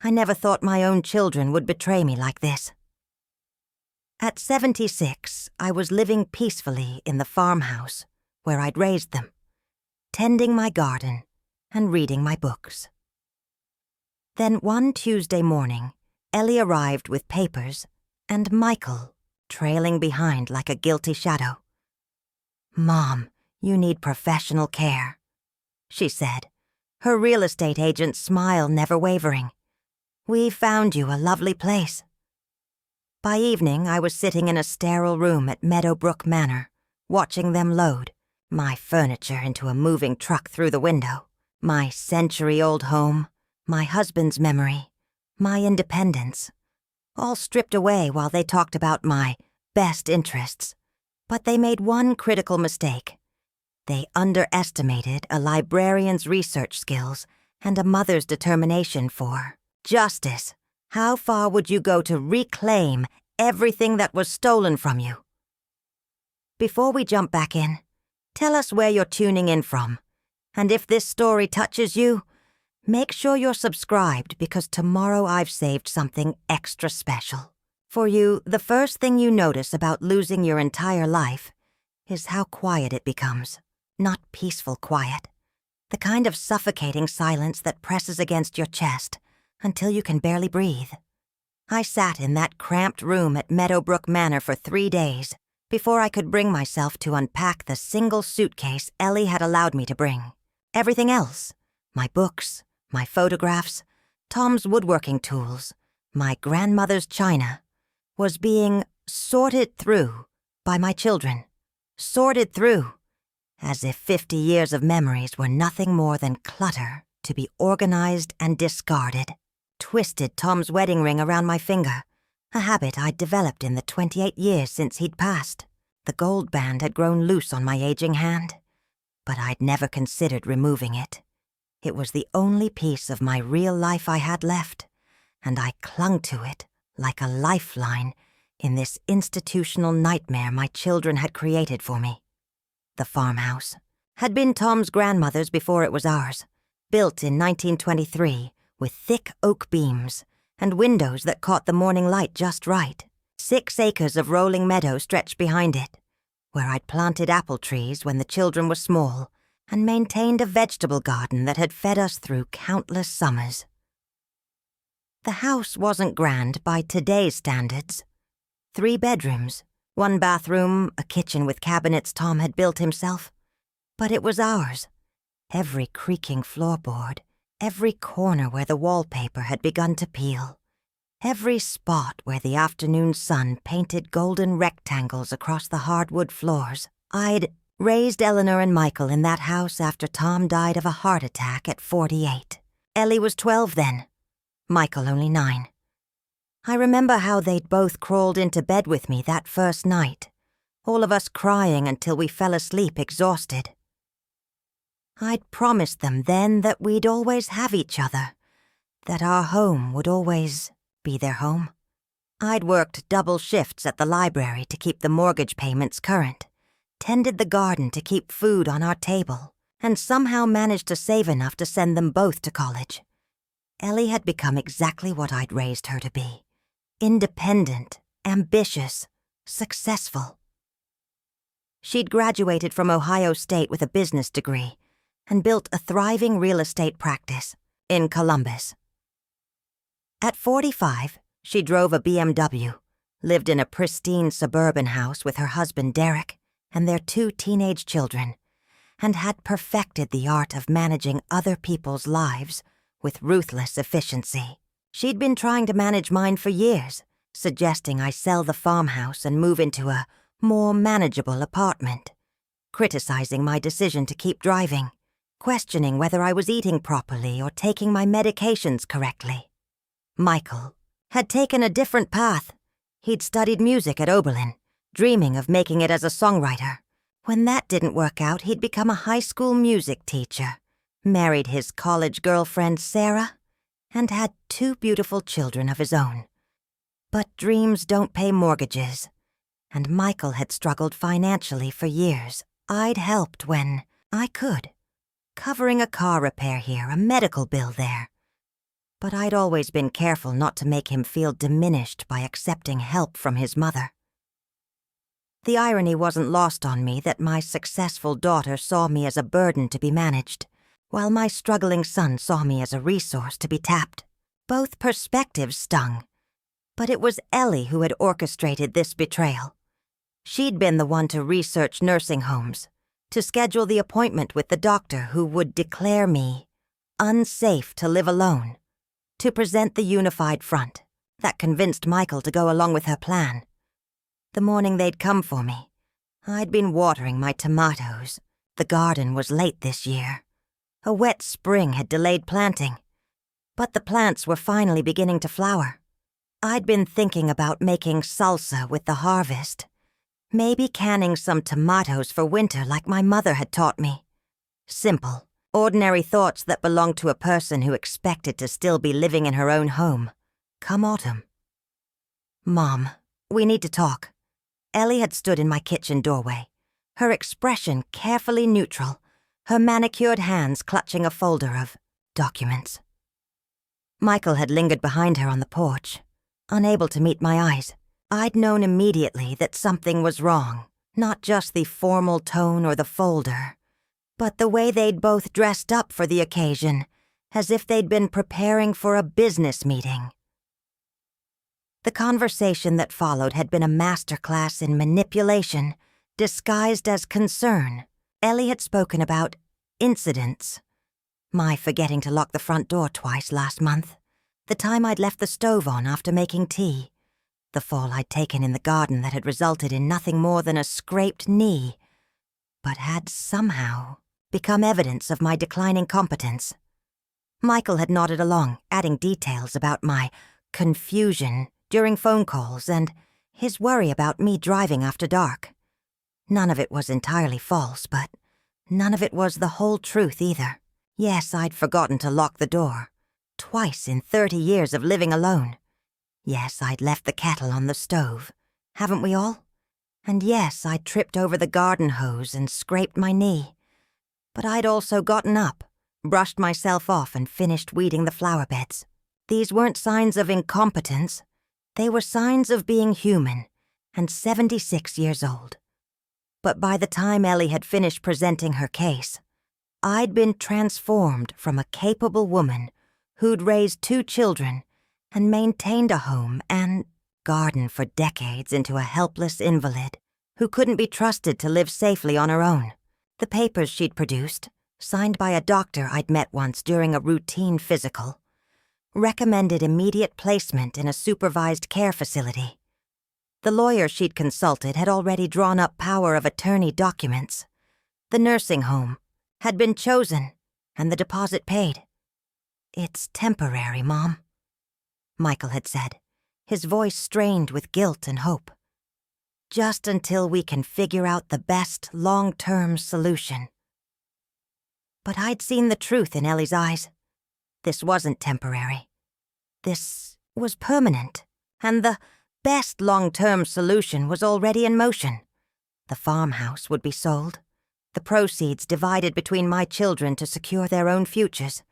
I never thought my own children would betray me like this. At 76, I was living peacefully in the farmhouse where I'd raised them, tending my garden and reading my books. Then one Tuesday morning, Ellie arrived with papers and Michael trailing behind like a guilty shadow. "Mom, you need professional care," she said, her real estate agent's smile never wavering. "We found you a lovely place." By evening, I was sitting in a sterile room at Meadowbrook Manor, watching them load my furniture into a moving truck through the window, my century-old home, my husband's memory, my independence, all stripped away while they talked about my best interests. But they made one critical mistake. They underestimated a librarian's research skills and a mother's determination for justice. How far would you go to reclaim everything that was stolen from you? Before we jump back in, tell us where you're tuning in from. And if this story touches you, make sure you're subscribed because tomorrow I've saved something extra special. For you, the first thing you notice about losing your entire life is how quiet it becomes. Not peaceful quiet. The kind of suffocating silence that presses against your chest until you can barely breathe. I sat in that cramped room at Meadowbrook Manor for 3 days before I could bring myself to unpack the single suitcase Ellie had allowed me to bring. Everything else, my books, my photographs, Tom's woodworking tools, my grandmother's china, was being sorted through by my children. Sorted through, as if 50 years of memories were nothing more than clutter to be organized and discarded. Twisted Tom's wedding ring around my finger, a habit I'd developed in the 28 years since he'd passed. The gold band had grown loose on my aging hand, but I'd never considered removing it. It was the only piece of my real life I had left, and I clung to it like a lifeline in this institutional nightmare my children had created for me. The farmhouse had been Tom's grandmother's before it was ours, built in 1923 with thick oak beams and windows that caught the morning light just right. 6 acres of rolling meadow stretched behind it, where I'd planted apple trees when the children were small and maintained a vegetable garden that had fed us through countless summers. The house wasn't grand by today's standards. 3 bedrooms, 1 bathroom, a kitchen with cabinets Tom had built himself. But it was ours. Every creaking floorboard, every corner where the wallpaper had begun to peel, every spot where the afternoon sun painted golden rectangles across the hardwood floors. I'd raised Eleanor and Michael in that house after Tom died of a heart attack at 48. Ellie was 12 then, Michael only 9. I remember how they'd both crawled into bed with me that first night, all of us crying until we fell asleep exhausted. I'd promised them then that we'd always have each other, that our home would always be their home. I'd worked double shifts at the library to keep the mortgage payments current, tended the garden to keep food on our table, and somehow managed to save enough to send them both to college. Ellie had become exactly what I'd raised her to be. Independent, ambitious, successful. She'd graduated from Ohio State with a business degree and built a thriving real estate practice in Columbus. At 45, she drove a BMW, lived in a pristine suburban house with her husband Derek and their 2 teenage children, and had perfected the art of managing other people's lives with ruthless efficiency. She'd been trying to manage mine for years, suggesting I sell the farmhouse and move into a more manageable apartment, criticizing my decision to keep driving, questioning whether I was eating properly or taking my medications correctly. Michael had taken a different path. He'd studied music at Oberlin, dreaming of making it as a songwriter. When that didn't work out, he'd become a high school music teacher, married his college girlfriend Sarah, and had 2 beautiful children of his own. But dreams don't pay mortgages, and Michael had struggled financially for years. I'd helped when I could, covering a car repair here, a medical bill there. but I'd always been careful not to make him feel diminished by accepting help from his mother. The irony wasn't lost on me that my successful daughter saw me as a burden to be managed, while my struggling son saw me as a resource to be tapped. Both perspectives stung, but it was Ellie who had orchestrated this betrayal. She'd been the one to research nursing homes, to schedule the appointment with the doctor who would declare me unsafe to live alone, to present the unified front that convinced Michael to go along with her plan. The morning they'd come for me, I'd been watering my tomatoes. The garden was late this year. A wet spring had delayed planting, but the plants were finally beginning to flower. I'd been thinking about making salsa with the harvest, maybe canning some tomatoes for winter like my mother had taught me. Simple, ordinary thoughts that belonged to a person who expected to still be living in her own home, come autumn. "Mom, we need to talk." Ellie had stood in my kitchen doorway, her expression carefully neutral, her manicured hands clutching a folder of documents. Michael had lingered behind her on the porch, unable to meet my eyes. I'd known immediately that something was wrong, not just the formal tone or the folder, but the way they'd both dressed up for the occasion, as if they'd been preparing for a business meeting. The conversation that followed had been a masterclass in manipulation, disguised as concern. Ellie had spoken about incidents. My forgetting to lock the front door twice last month, the time I'd left the stove on after making tea, the fall I'd taken in the garden that had resulted in nothing more than a scraped knee, but had somehow become evidence of my declining competence. Michael had nodded along, adding details about my confusion during phone calls and his worry about me driving after dark. None of it was entirely false, but none of it was the whole truth either. Yes, I'd forgotten to lock the door, twice in 30 years of living alone. Yes, I'd left the kettle on the stove, haven't we all? And yes, I'd tripped over the garden hose and scraped my knee. But I'd also gotten up, brushed myself off and finished weeding the flower beds. These weren't signs of incompetence. They were signs of being human and 76 years old. But by the time Ellie had finished presenting her case, I'd been transformed from a capable woman who'd raised 2 children and maintained a home and garden for decades into a helpless invalid who couldn't be trusted to live safely on her own. The papers she'd produced, signed by a doctor I'd met once during a routine physical, recommended immediate placement in a supervised care facility. The lawyer she'd consulted had already drawn up power of attorney documents. The nursing home had been chosen and the deposit paid. "It's temporary, Mom," Michael had said, his voice strained with guilt and hope. "Just until we can figure out the best long-term solution." But I'd seen the truth in Ellie's eyes. This wasn't temporary. This was permanent, and the best long-term solution was already in motion. The farmhouse would be sold, the proceeds divided between my children to secure their own futures,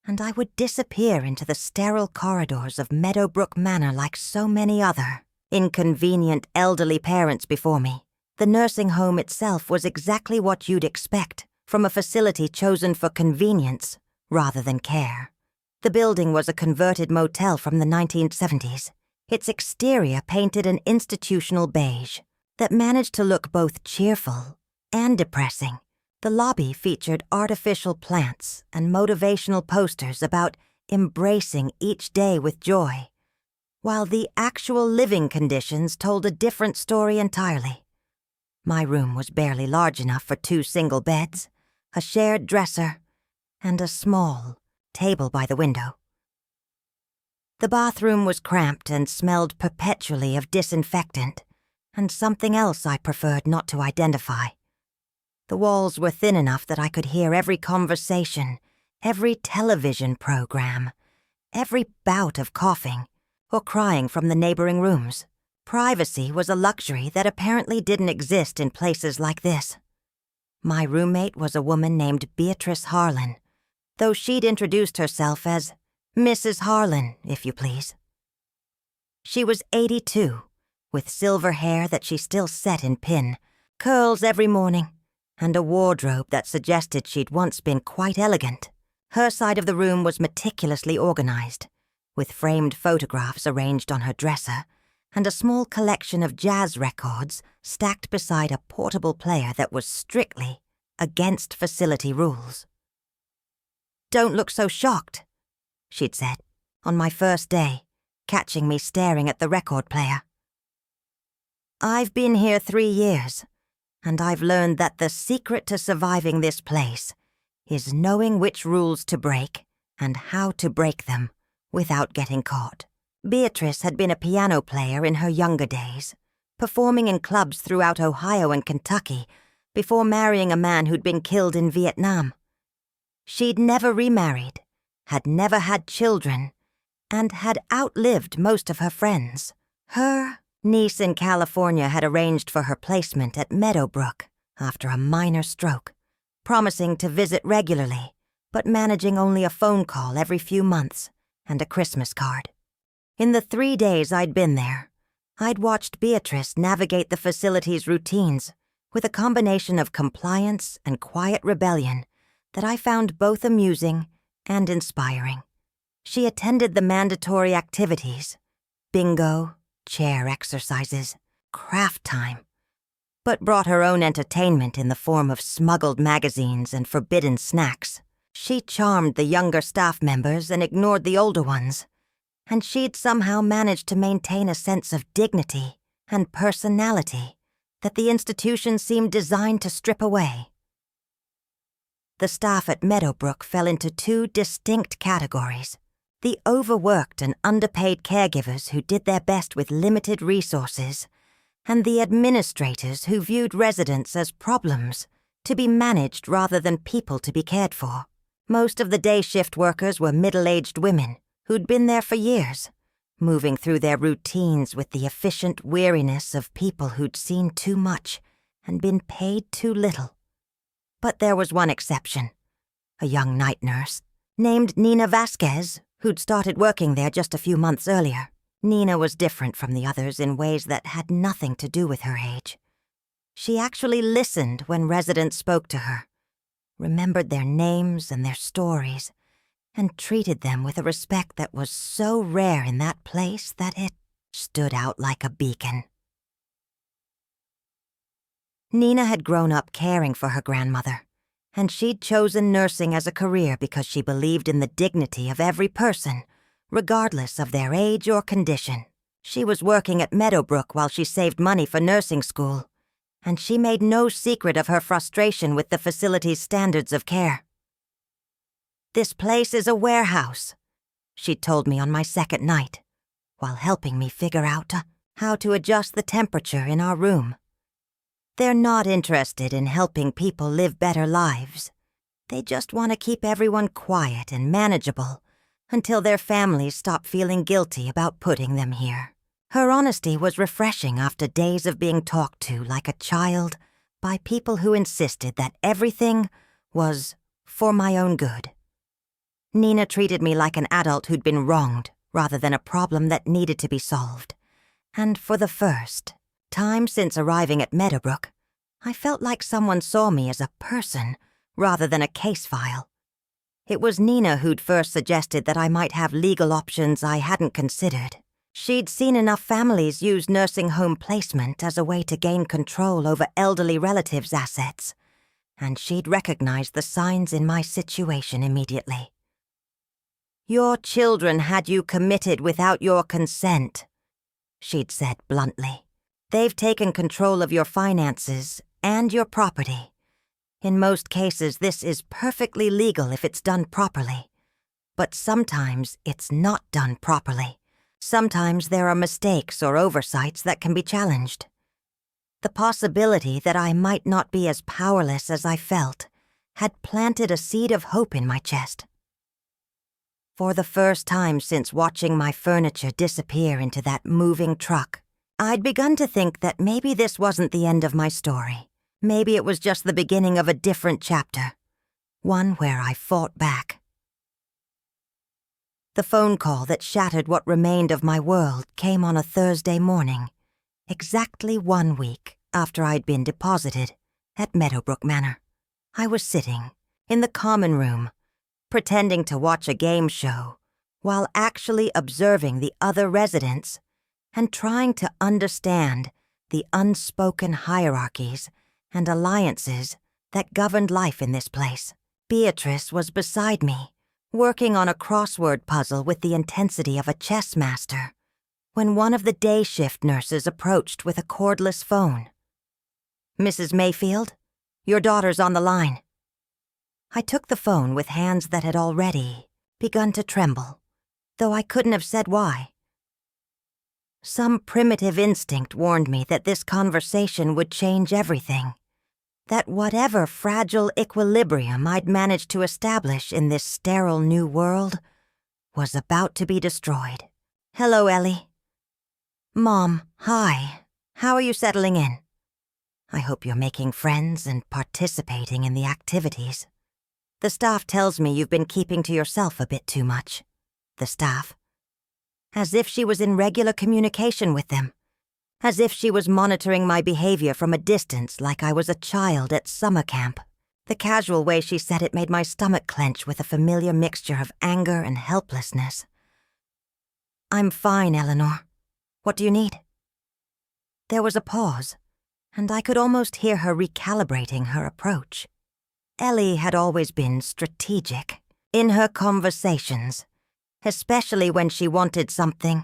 and I would disappear into the sterile corridors of Meadowbrook Manor like so many other inconvenient elderly parents before me. The nursing home itself was exactly what you'd expect from a facility chosen for convenience rather than care. The building was a converted motel from the 1970s, its exterior painted an institutional beige that managed to look both cheerful and depressing. The lobby featured artificial plants and motivational posters about embracing each day with joy, while the actual living conditions told a different story entirely. My room was barely large enough for 2 single beds, a shared dresser, and a small table by the window. The bathroom was cramped and smelled perpetually of disinfectant and something else I preferred not to identify. The walls were thin enough that I could hear every conversation, every television program, every bout of coughing or crying from the neighboring rooms. Privacy was a luxury that apparently didn't exist in places like this. My roommate was a woman named Beatrice Harlan, though she'd introduced herself as Mrs. Harlan, if you please. She was 82, with silver hair that she still set in pin, curls every morning, and a wardrobe that suggested she'd once been quite elegant. Her side of the room was meticulously organized, with framed photographs arranged on her dresser, and a small collection of jazz records stacked beside a portable player that was strictly against facility rules. "Don't look so shocked," she'd said, on my first day, catching me staring at the record player. "I've been here 3 years, and I've learned that the secret to surviving this place is knowing which rules to break and how to break them without getting caught." Beatrice had been a piano player in her younger days, performing in clubs throughout Ohio and Kentucky before marrying a man who'd been killed in Vietnam. She'd never remarried, had never had children, and had outlived most of her friends. Her niece in California had arranged for her placement at Meadowbrook after a minor stroke, promising to visit regularly, but managing only a phone call every few months and a Christmas card. In the 3 days I'd been there, I'd watched Beatrice navigate the facility's routines with a combination of compliance and quiet rebellion that I found both amusing and inspiring. She attended the mandatory activities, bingo, chair exercises, craft time, but brought her own entertainment in the form of smuggled magazines and forbidden snacks. She charmed the younger staff members and ignored the older ones, and she'd somehow managed to maintain a sense of dignity and personality that the institution seemed designed to strip away. The staff at Meadowbrook fell into 2 distinct categories: the overworked and underpaid caregivers who did their best with limited resources, and the administrators who viewed residents as problems to be managed rather than people to be cared for. Most of the day shift workers were middle-aged women who'd been there for years, moving through their routines with the efficient weariness of people who'd seen too much and been paid too little. But there was one exception, a young night nurse named Nina Vasquez, who'd started working there just a few months earlier. Nina was different from the others in ways that had nothing to do with her age. She actually listened when residents spoke to her, remembered their names and their stories, and treated them with a respect that was so rare in that place that it stood out like a beacon. Nina had grown up caring for her grandmother, and she'd chosen nursing as a career because she believed in the dignity of every person, regardless of their age or condition. She was working at Meadowbrook while she saved money for nursing school, and she made no secret of her frustration with the facility's standards of care. "This place is a warehouse," she'd told me on my second night, while helping me figure out how to adjust the temperature in our room. "They're not interested in helping people live better lives. They just want to keep everyone quiet and manageable until their families stop feeling guilty about putting them here." Her honesty was refreshing after days of being talked to like a child by people who insisted that everything was for my own good. Nina treated me like an adult who'd been wronged rather than a problem that needed to be solved. And for the first time since arriving at Meadowbrook, I felt like someone saw me as a person rather than a case file. It was Nina who'd first suggested that I might have legal options I hadn't considered. She'd seen enough families use nursing home placement as a way to gain control over elderly relatives' assets, and she'd recognized the signs in my situation immediately. "Your children had you committed without your consent," she'd said bluntly. "They've taken control of your finances and your property. In most cases, this is perfectly legal if it's done properly. But sometimes it's not done properly. Sometimes there are mistakes or oversights that can be challenged." The possibility that I might not be as powerless as I felt had planted a seed of hope in my chest. For the first time since watching my furniture disappear into that moving truck, I'd begun to think that maybe this wasn't the end of my story. Maybe it was just the beginning of a different chapter, one where I fought back. The phone call that shattered what remained of my world came on a Thursday morning, exactly 1 week after I'd been deposited at Meadowbrook Manor. I was sitting in the common room, pretending to watch a game show while actually observing the other residents and trying to understand the unspoken hierarchies and alliances that governed life in this place. Beatrice was beside me, working on a crossword puzzle with the intensity of a chess master, when one of the day shift nurses approached with a cordless phone. "Mrs. Mayfield, your daughter's on the line." I took the phone with hands that had already begun to tremble, though I couldn't have said why. Some primitive instinct warned me that this conversation would change everything, that whatever fragile equilibrium I'd managed to establish in this sterile new world was about to be destroyed. "Hello, Ellie." "Mom, hi. How are you settling in? I hope you're making friends and participating in the activities. The staff tells me you've been keeping to yourself a bit too much." The staff. As if she was in regular communication with them. As if she was monitoring my behavior from a distance like I was a child at summer camp. The casual way she said it made my stomach clench with a familiar mixture of anger and helplessness. "I'm fine, Eleanor. What do you need?" There was a pause, and I could almost hear her recalibrating her approach. Ellie had always been strategic in her conversations, especially when she wanted something,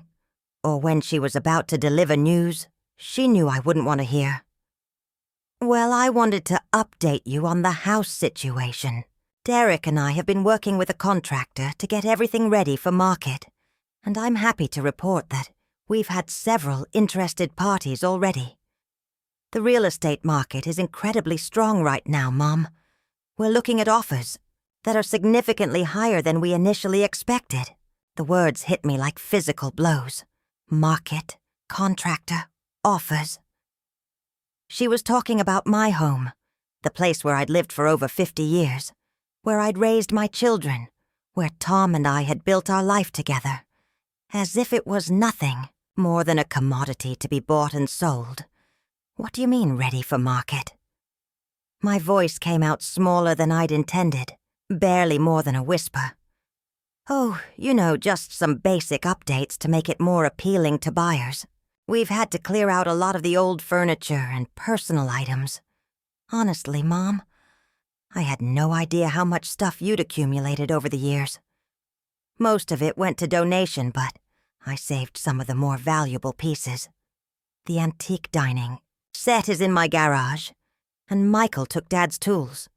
or when she was about to deliver news she knew I wouldn't want to hear. "Well, I wanted to update you on the house situation. Derek and I have been working with a contractor to get everything ready for market, and I'm happy to report that we've had several interested parties already. The real estate market is incredibly strong right now, Mom. We're looking at offers that are significantly higher than we initially expected." The words hit me like physical blows. Market, contractor, offers. She was talking about my home, the place where I'd lived for over 50 years, where I'd raised my children, where Tom and I had built our life together, as if it was nothing more than a commodity to be bought and sold. "What do you mean, ready for market?" My voice came out smaller than I'd intended, barely more than a whisper. "Oh, just some basic updates to make it more appealing to buyers. We've had to clear out a lot of the old furniture and personal items. Honestly, Mom, I had no idea how much stuff you'd accumulated over the years. Most of it went to donation, but I saved some of the more valuable pieces. The antique dining set is in my garage, and Michael took Dad's tools.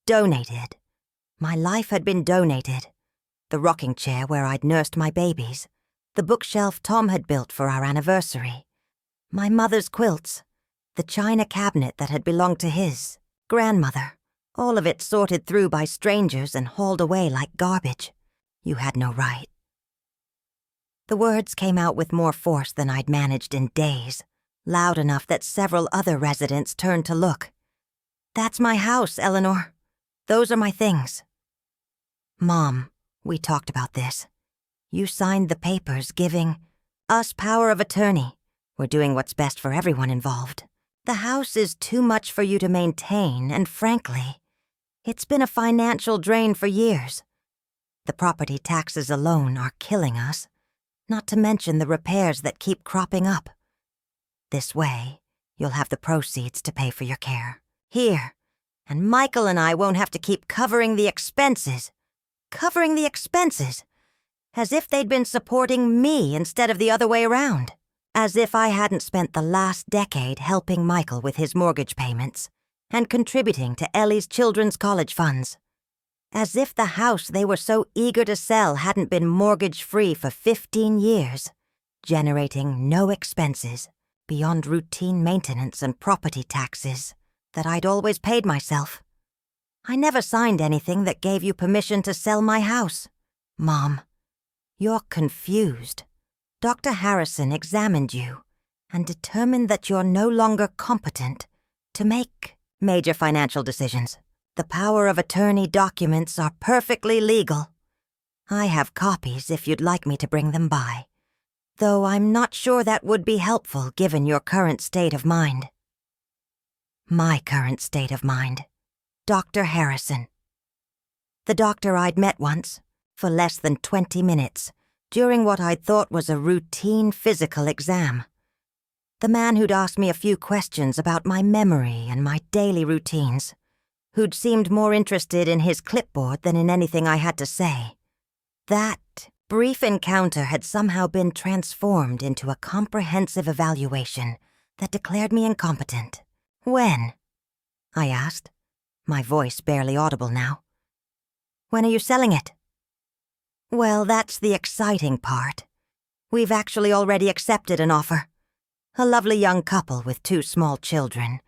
Donated. My life had been donated. The rocking chair where I'd nursed my babies, the bookshelf Tom had built for our anniversary, my mother's quilts, the china cabinet that had belonged to his grandmother, all of it sorted through by strangers and hauled away like garbage. You had no right." The words came out with more force than I'd managed in days, loud enough that several other residents turned to look. "That's my house, Eleanor. Those are my things." "Mom, we talked about this. You signed the papers giving us power of attorney. We're doing what's best for everyone involved. The house is too much for you to maintain, and frankly, it's been a financial drain for years. The property taxes alone are killing us, not to mention the repairs that keep cropping up. This way, you'll have the proceeds to pay for your care. Here, and Michael and I won't have to keep covering the expenses. Covering the expenses, as if they'd been supporting me instead of the other way around. As if I hadn't spent the last decade helping Michael with his mortgage payments and contributing to Ellie's children's college funds. As if the house they were so eager to sell hadn't been mortgage-free for 15 years, generating no expenses beyond routine maintenance and property taxes that I'd always paid myself. I never signed anything that gave you permission to sell my house. Mom, you're confused. Dr. Harrison examined you and determined that you're no longer competent to make major financial decisions. The power of attorney documents are perfectly legal. I have copies if you'd like me to bring them by, though I'm not sure that would be helpful given your current state of mind. My current state of mind. Dr. Harrison. The doctor I'd met once, for less than 20 minutes, during what I'd thought was a routine physical exam. The man who'd asked me a few questions about my memory and my daily routines, who'd seemed more interested in his clipboard than in anything I had to say. That brief encounter had somehow been transformed into a comprehensive evaluation that declared me incompetent. When? I asked, my voice barely audible now. When are you selling it? Well, that's the exciting part. We've actually already accepted an offer. A lovely young couple with 2 small children.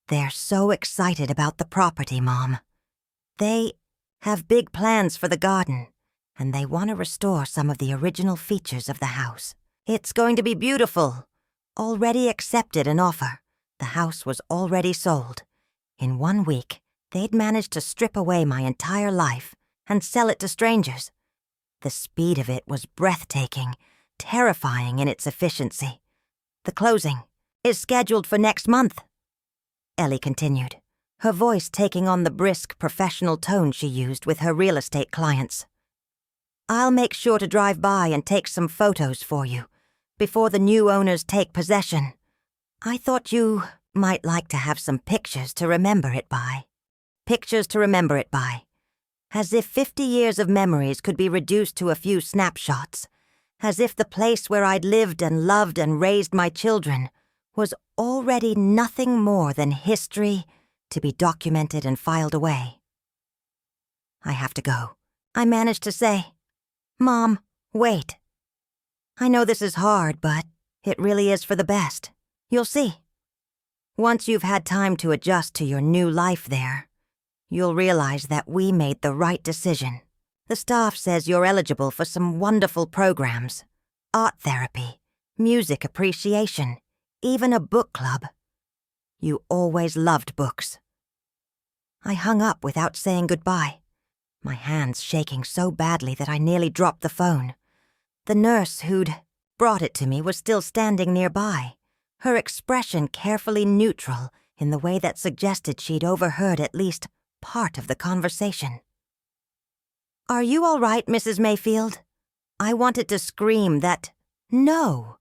They're so excited about the property, Mom. They have big plans for the garden, and they want to restore some of the original features of the house. It's going to be beautiful. Already accepted an offer. The house was already sold. In 1 week, they'd managed to strip away my entire life and sell it to strangers. The speed of it was breathtaking, terrifying in its efficiency. The closing is scheduled for next month, Ellie continued, her voice taking on the brisk, professional tone she used with her real estate clients. I'll make sure to drive by and take some photos for you before the new owners take possession. I thought you might like to have some pictures to remember it by. Pictures to remember it by. As if 50 years of memories could be reduced to a few snapshots. As if the place where I'd lived and loved and raised my children was already nothing more than history to be documented and filed away. I have to go. I managed to say, Mom, wait. I know this is hard, but it really is for the best. You'll see. Once you've had time to adjust to your new life there, you'll realize that we made the right decision. The staff says you're eligible for some wonderful programs. Art therapy, music appreciation, even a book club. You always loved books. I hung up without saying goodbye, my hands shaking so badly that I nearly dropped the phone. The nurse who'd brought it to me was still standing nearby, her expression carefully neutral in the way that suggested she'd overheard at least part of the conversation. Are you all right, Mrs. Mayfield? I wanted to scream that, no,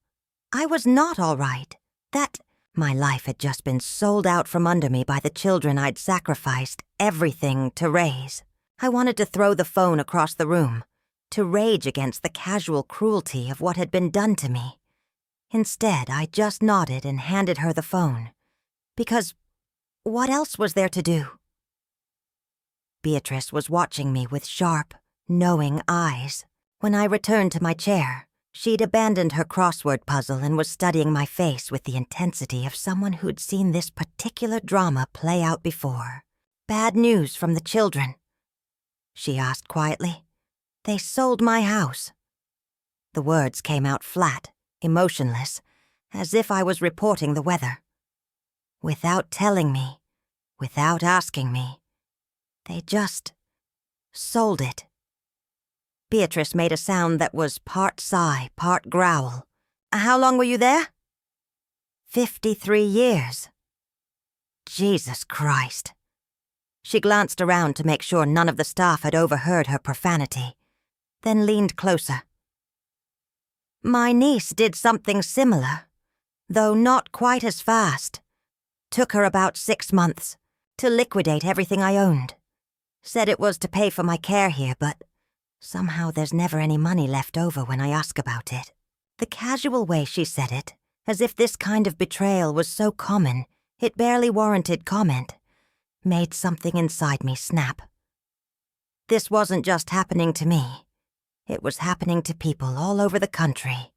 I was not all right, that my life had just been sold out from under me by the children I'd sacrificed everything to raise. I wanted to throw the phone across the room, to rage against the casual cruelty of what had been done to me. Instead, I just nodded and handed her the phone, because what else was there to do? Beatrice was watching me with sharp, knowing eyes. When I returned to my chair, she'd abandoned her crossword puzzle and was studying my face with the intensity of someone who'd seen this particular drama play out before. Bad news from the children, she asked quietly. They sold my house. The words came out flat, emotionless, as if I was reporting the weather. Without telling me, without asking me, they just sold it. Beatrice made a sound that was part sigh, part growl. How long were you there? 53 years. Jesus Christ. She glanced around to make sure none of the staff had overheard her profanity, then leaned closer. My niece did something similar, though not quite as fast. Took her about 6 months to liquidate everything I owned. Said it was to pay for my care here, but somehow there's never any money left over when I ask about it. The casual way she said it, as if this kind of betrayal was so common, it barely warranted comment, made something inside me snap. This wasn't just happening to me. It was happening to people all over the country.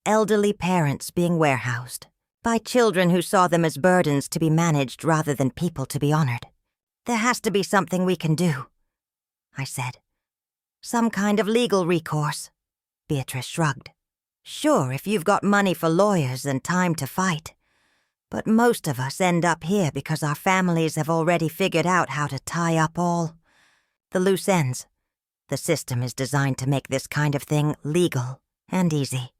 Elderly parents being warehoused, by children who saw them as burdens to be managed rather than people to be honored. There has to be something we can do, I said. Some kind of legal recourse. Beatrice shrugged. Sure, if you've got money for lawyers and time to fight. But most of us end up here because our families have already figured out how to tie up all the loose ends. The system is designed to make this kind of thing legal and easy.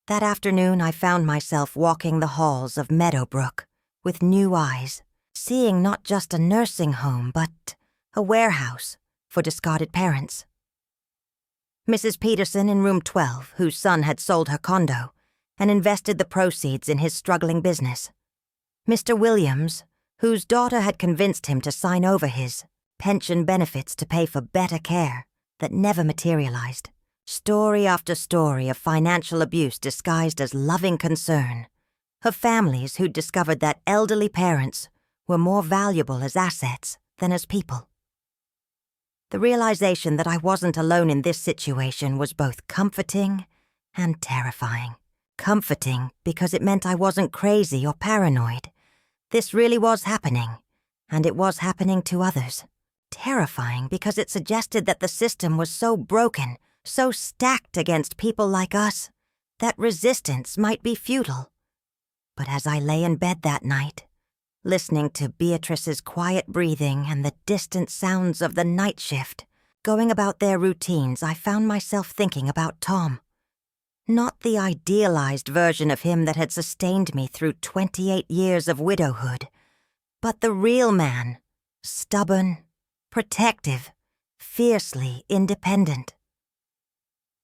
That afternoon, I found myself walking the halls of Meadowbrook with new eyes, seeing not just a nursing home, but a warehouse for discarded parents. Mrs. Peterson in room 12, whose son had sold her condo and invested the proceeds in his struggling business. Mr. Williams, whose daughter had convinced him to sign over his pension benefits to pay for better care that never materialized. Story after story of financial abuse disguised as loving concern, of families who'd discovered that elderly parents were more valuable as assets than as people. The realization that I wasn't alone in this situation was both comforting and terrifying. Comforting because it meant I wasn't crazy or paranoid. This really was happening, and it was happening to others. Terrifying because it suggested that the system was so broken, so stacked against people like us, that resistance might be futile. But as I lay in bed that night, listening to Beatrice's quiet breathing and the distant sounds of the night shift, going about their routines, I found myself thinking about Tom. Not the idealized version of him that had sustained me through 28 years of widowhood, but the real man, stubborn, protective, fiercely independent.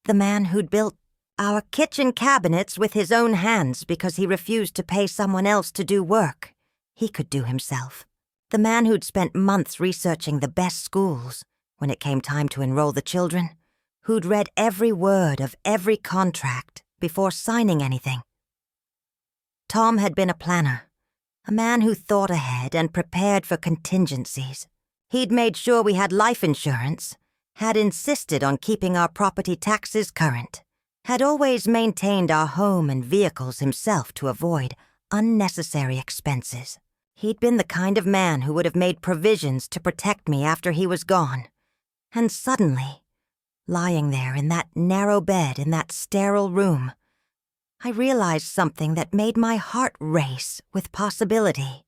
The man who'd built our kitchen cabinets with his own hands because he refused to pay someone else to do work he could do himself. The man who'd spent months researching the best schools when it came time to enroll the children, who'd read every word of every contract before signing anything. Tom had been a planner, a man who thought ahead and prepared for contingencies. He'd made sure we had life insurance, had insisted on keeping our property taxes current, had always maintained our home and vehicles himself to avoid unnecessary expenses. He'd been the kind of man who would have made provisions to protect me after he was gone. And suddenly, lying there in that narrow bed in that sterile room, I realized something that made my heart race with possibility.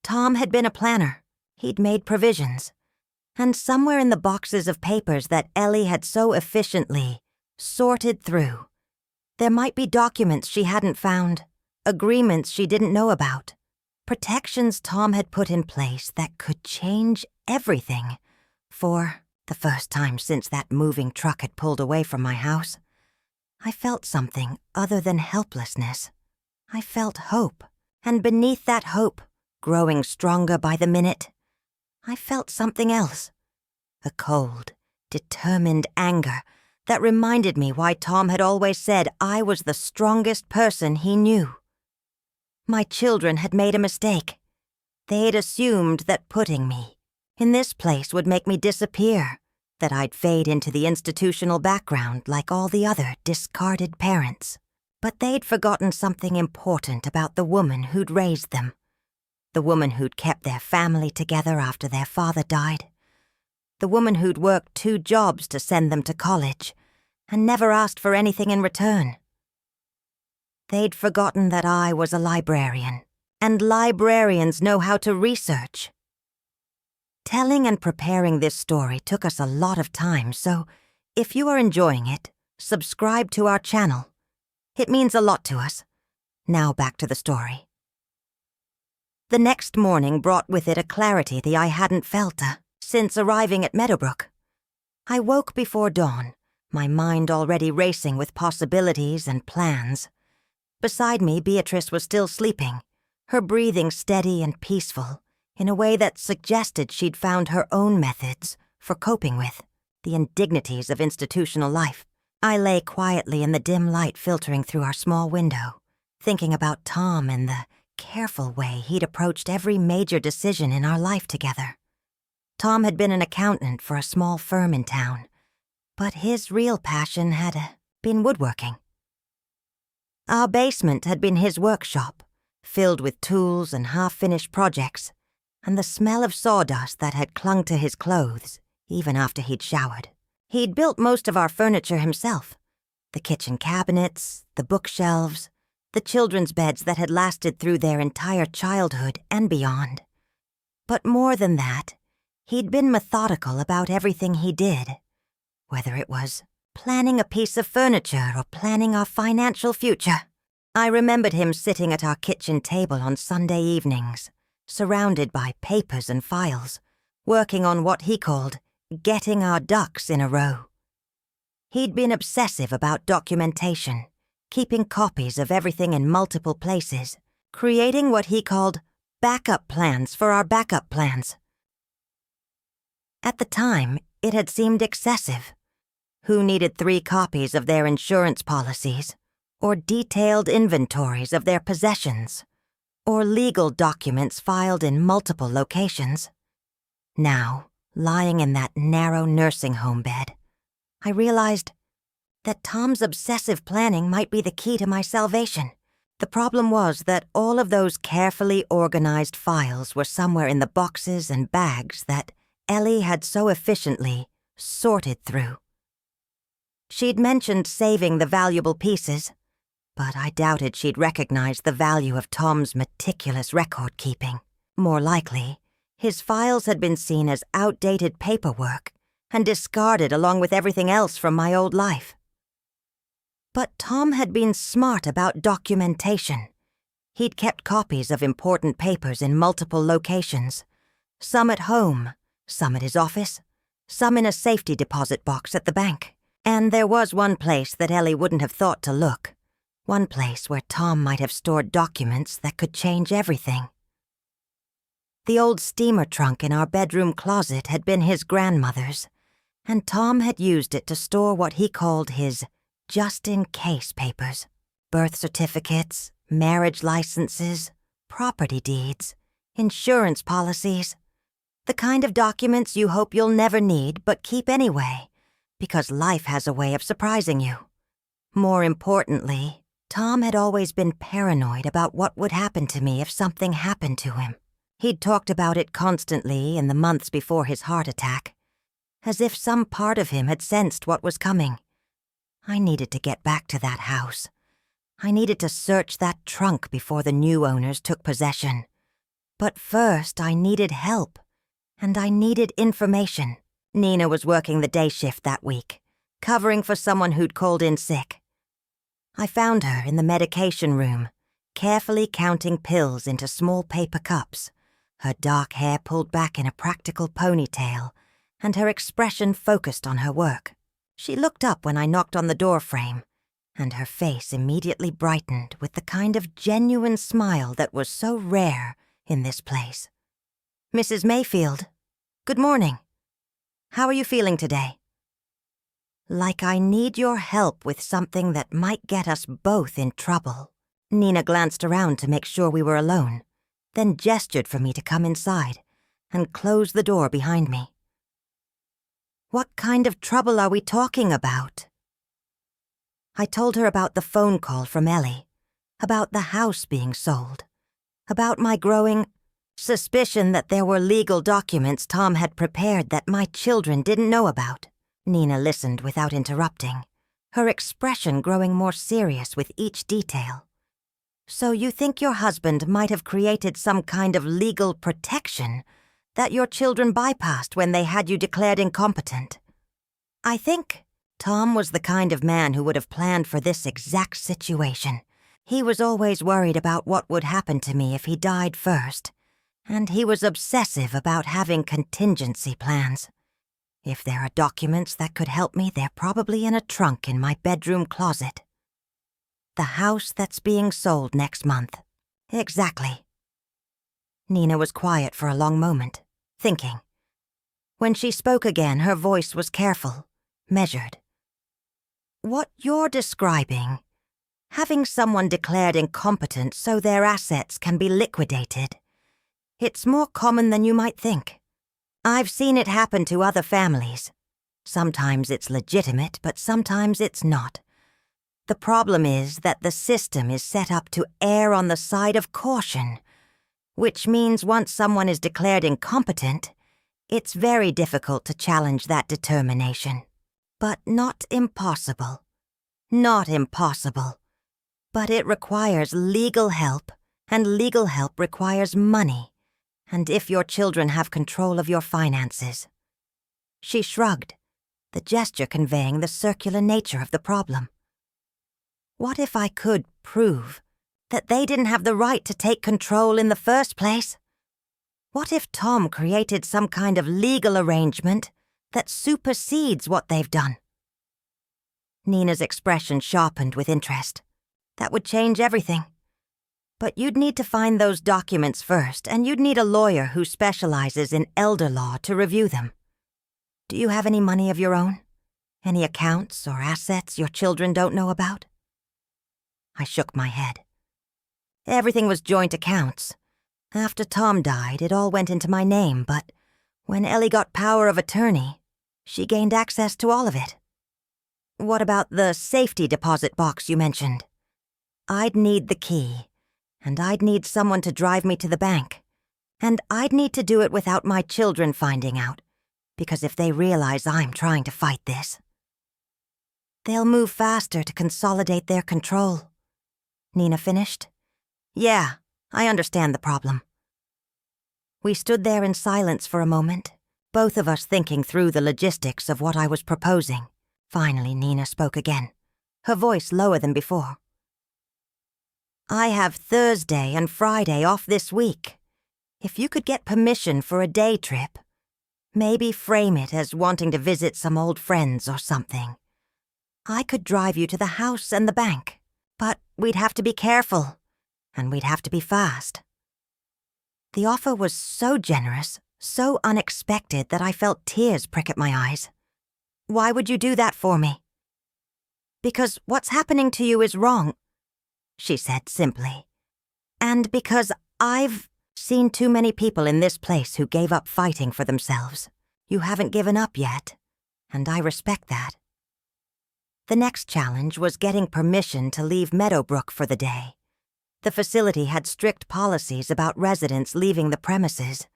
Tom had been a planner. He'd made provisions. And somewhere in the boxes of papers that Ellie had so efficiently sorted through, there might be documents she hadn't found, agreements she didn't know about, protections Tom had put in place that could change everything. For the first time since that moving truck had pulled away from my house, I felt something other than helplessness. I felt hope, and beneath that hope, growing stronger by the minute, I felt something else. A cold, determined anger that reminded me why Tom had always said I was the strongest person he knew. My children had made a mistake. They'd assumed that putting me in this place would make me disappear, that I'd fade into the institutional background like all the other discarded parents. But they'd forgotten something important about the woman who'd raised them. The woman who'd kept their family together after their father died. The woman who'd worked 2 jobs to send them to college and never asked for anything in return. They'd forgotten that I was a librarian, and librarians know how to research. Telling and preparing this story took us a lot of time, so if you are enjoying it, subscribe to our channel. It means a lot to us. Now back to the story. The next morning brought with it a clarity that I hadn't felt since arriving at Meadowbrook. I woke before dawn, my mind already racing with possibilities and plans. Beside me, Beatrice was still sleeping, her breathing steady and peaceful, in a way that suggested she'd found her own methods for coping with the indignities of institutional life. I lay quietly in the dim light filtering through our small window, thinking about Tom and the careful way he'd approached every major decision in our life together. Tom had been an accountant for a small firm in town, but his real passion had been woodworking. Our basement had been his workshop, filled with tools and half-finished projects, and the smell of sawdust that had clung to his clothes, even after he'd showered. He'd built most of our furniture himself, the kitchen cabinets, the bookshelves, the children's beds that had lasted through their entire childhood and beyond. But more than that, He'd been methodical about everything he did, whether it was planning a piece of furniture or planning our financial future. I remembered him sitting at our kitchen table on Sunday evenings, surrounded by papers and files, working on what he called getting our ducks in a row. He'd been obsessive about documentation, keeping copies of everything in multiple places, creating what he called backup plans for our backup plans. At the time, it had seemed excessive. Who needed 3 copies of their insurance policies, or detailed inventories of their possessions, or legal documents filed in multiple locations? Now, lying in that narrow nursing home bed, I realized that Tom's obsessive planning might be the key to my salvation. The problem was that all of those carefully organized files were somewhere in the boxes and bags that Ellie had so efficiently sorted through. She'd mentioned saving the valuable pieces, but I doubted she'd recognize the value of Tom's meticulous record-keeping. More likely, his files had been seen as outdated paperwork and discarded along with everything else from my old life. But Tom had been smart about documentation. He'd kept copies of important papers in multiple locations, some at home, some at his office, some in a safety deposit box at the bank. And there was one place that Ellie wouldn't have thought to look, one place where Tom might have stored documents that could change everything. The old steamer trunk in our bedroom closet had been his grandmother's, and Tom had used it to store what he called his just-in-case papers: birth certificates, marriage licenses, property deeds, insurance policies, the kind of documents you hope you'll never need but keep anyway, because life has a way of surprising you. More importantly, Tom had always been paranoid about what would happen to me if something happened to him. He'd talked about it constantly in the months before his heart attack, as if some part of him had sensed what was coming. I needed to get back to that house. I needed to search that trunk before the new owners took possession. But first, I needed help, and I needed information. Nina was working the day shift that week, covering for someone who'd called in sick. I found her in the medication room, carefully counting pills into small paper cups, her dark hair pulled back in a practical ponytail, and her expression focused on her work. She looked up when I knocked on the door frame, and her face immediately brightened with the kind of genuine smile that was so rare in this place. "Mrs. Mayfield, good morning. How are you feeling today?" Like I need your help with something that might get us both in trouble. Nina glanced around to make sure we were alone, then gestured for me to come inside and close the door behind me. "What kind of trouble are we talking about?" I told her about the phone call from Ellie, about the house being sold, about my growing suspicion that there were legal documents Tom had prepared that my children didn't know about. Nina listened without interrupting, her expression growing more serious with each detail. "So you think your husband might have created some kind of legal protection that your children bypassed when they had you declared incompetent?" I think Tom was the kind of man who would have planned for this exact situation. He was always worried about what would happen to me if he died first, and he was obsessive about having contingency plans. If there are documents that could help me, they're probably in a trunk in my bedroom closet. The house that's being sold next month. Exactly. Nina was quiet for a long moment, thinking. When she spoke again, her voice was careful, measured. "What you're describing, having someone declared incompetent so their assets can be liquidated, it's more common than you might think. I've seen it happen to other families. Sometimes it's legitimate, but sometimes it's not. The problem is that the system is set up to err on the side of caution, which means once someone is declared incompetent, it's very difficult to challenge that determination. But not impossible. Not impossible. But it requires legal help, and legal help requires money. And if your children have control of your finances. She shrugged, the gesture conveying the circular nature of the problem. What if I could prove that they didn't have the right to take control in the first place? What if Tom created some kind of legal arrangement that supersedes what they've done? Nina's expression sharpened with interest. That would change everything. But you'd need to find those documents first, and you'd need a lawyer who specializes in elder law to review them. Do you have any money of your own? Any accounts or assets your children don't know about? I shook my head. Everything was joint accounts. After Tom died, it all went into my name, but when Ellie got power of attorney, she gained access to all of it. What about the safety deposit box you mentioned? I'd need the key, and I'd need someone to drive me to the bank. And I'd need to do it without my children finding out, because if they realize I'm trying to fight this, they'll move faster to consolidate their control. Nina finished. Yeah, I understand the problem. We stood there in silence for a moment, both of us thinking through the logistics of what I was proposing. Finally, Nina spoke again, her voice lower than before. I have Thursday and Friday off this week. If you could get permission for a day trip, maybe frame it as wanting to visit some old friends or something, I could drive you to the house and the bank, but we'd have to be careful, and we'd have to be fast. The offer was so generous, so unexpected that I felt tears prick at my eyes. Why would you do that for me? Because what's happening to you is wrong, she said simply. And because I've seen too many people in this place who gave up fighting for themselves. You haven't given up yet, and I respect that. The next challenge was getting permission to leave Meadowbrook for the day. The facility had strict policies about residents leaving the premises,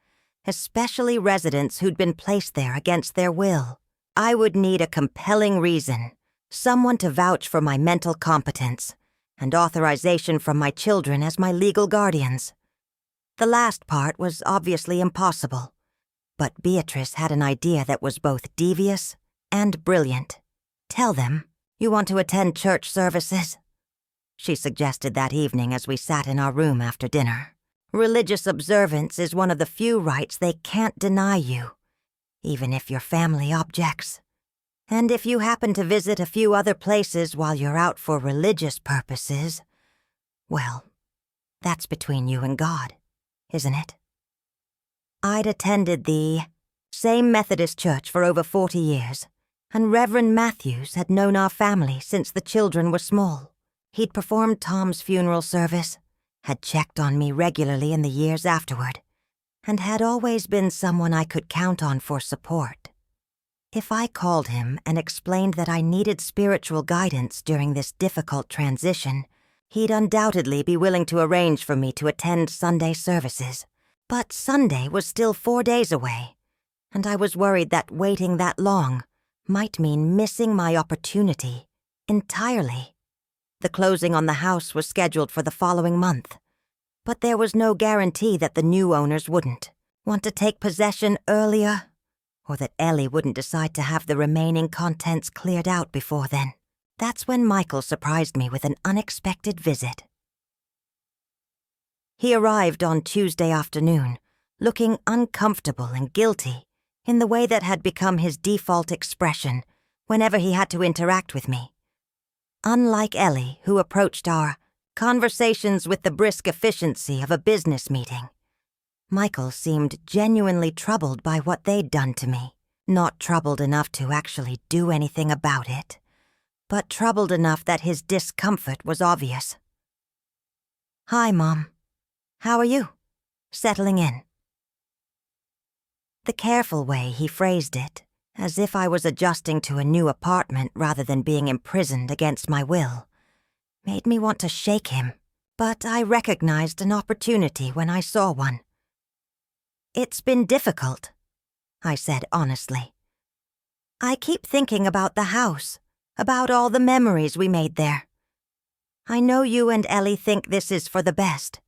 especially residents who'd been placed there against their will. I would need a compelling reason, someone to vouch for my mental competence, and authorization from my children as my legal guardians. The last part was obviously impossible, but Beatrice had an idea that was both devious and brilliant. Tell them you want to attend church services, she suggested that evening as we sat in our room after dinner. Religious observance is one of the few rights they can't deny you, even if your family objects. And if you happen to visit a few other places while you're out for religious purposes, well, that's between you and God, isn't it? I'd attended the same Methodist church for over 40 years, and Reverend Matthews had known our family since the children were small. He'd performed Tom's funeral service, had checked on me regularly in the years afterward, and had always been someone I could count on for support. If I called him and explained that I needed spiritual guidance during this difficult transition, he'd undoubtedly be willing to arrange for me to attend Sunday services. But Sunday was still 4 days away, and I was worried that waiting that long might mean missing my opportunity entirely. The closing on the house was scheduled for the following month, but there was no guarantee that the new owners wouldn't want to take possession earlier, or that Ellie wouldn't decide to have the remaining contents cleared out before then. That's when Michael surprised me with an unexpected visit. He arrived on Tuesday afternoon, looking uncomfortable and guilty in the way that had become his default expression whenever he had to interact with me. Unlike Ellie, who approached our conversations with the brisk efficiency of a business meeting, Michael seemed genuinely troubled by what they'd done to me. Not troubled enough to actually do anything about it, but troubled enough that his discomfort was obvious. "Hi, Mom. How are you? Settling in?" The careful way he phrased it, as if I was adjusting to a new apartment rather than being imprisoned against my will, made me want to shake him, but I recognized an opportunity when I saw one. "It's been difficult," I said honestly. "I keep thinking about the house, about all the memories we made there. I know you and Ellie think this is for the best,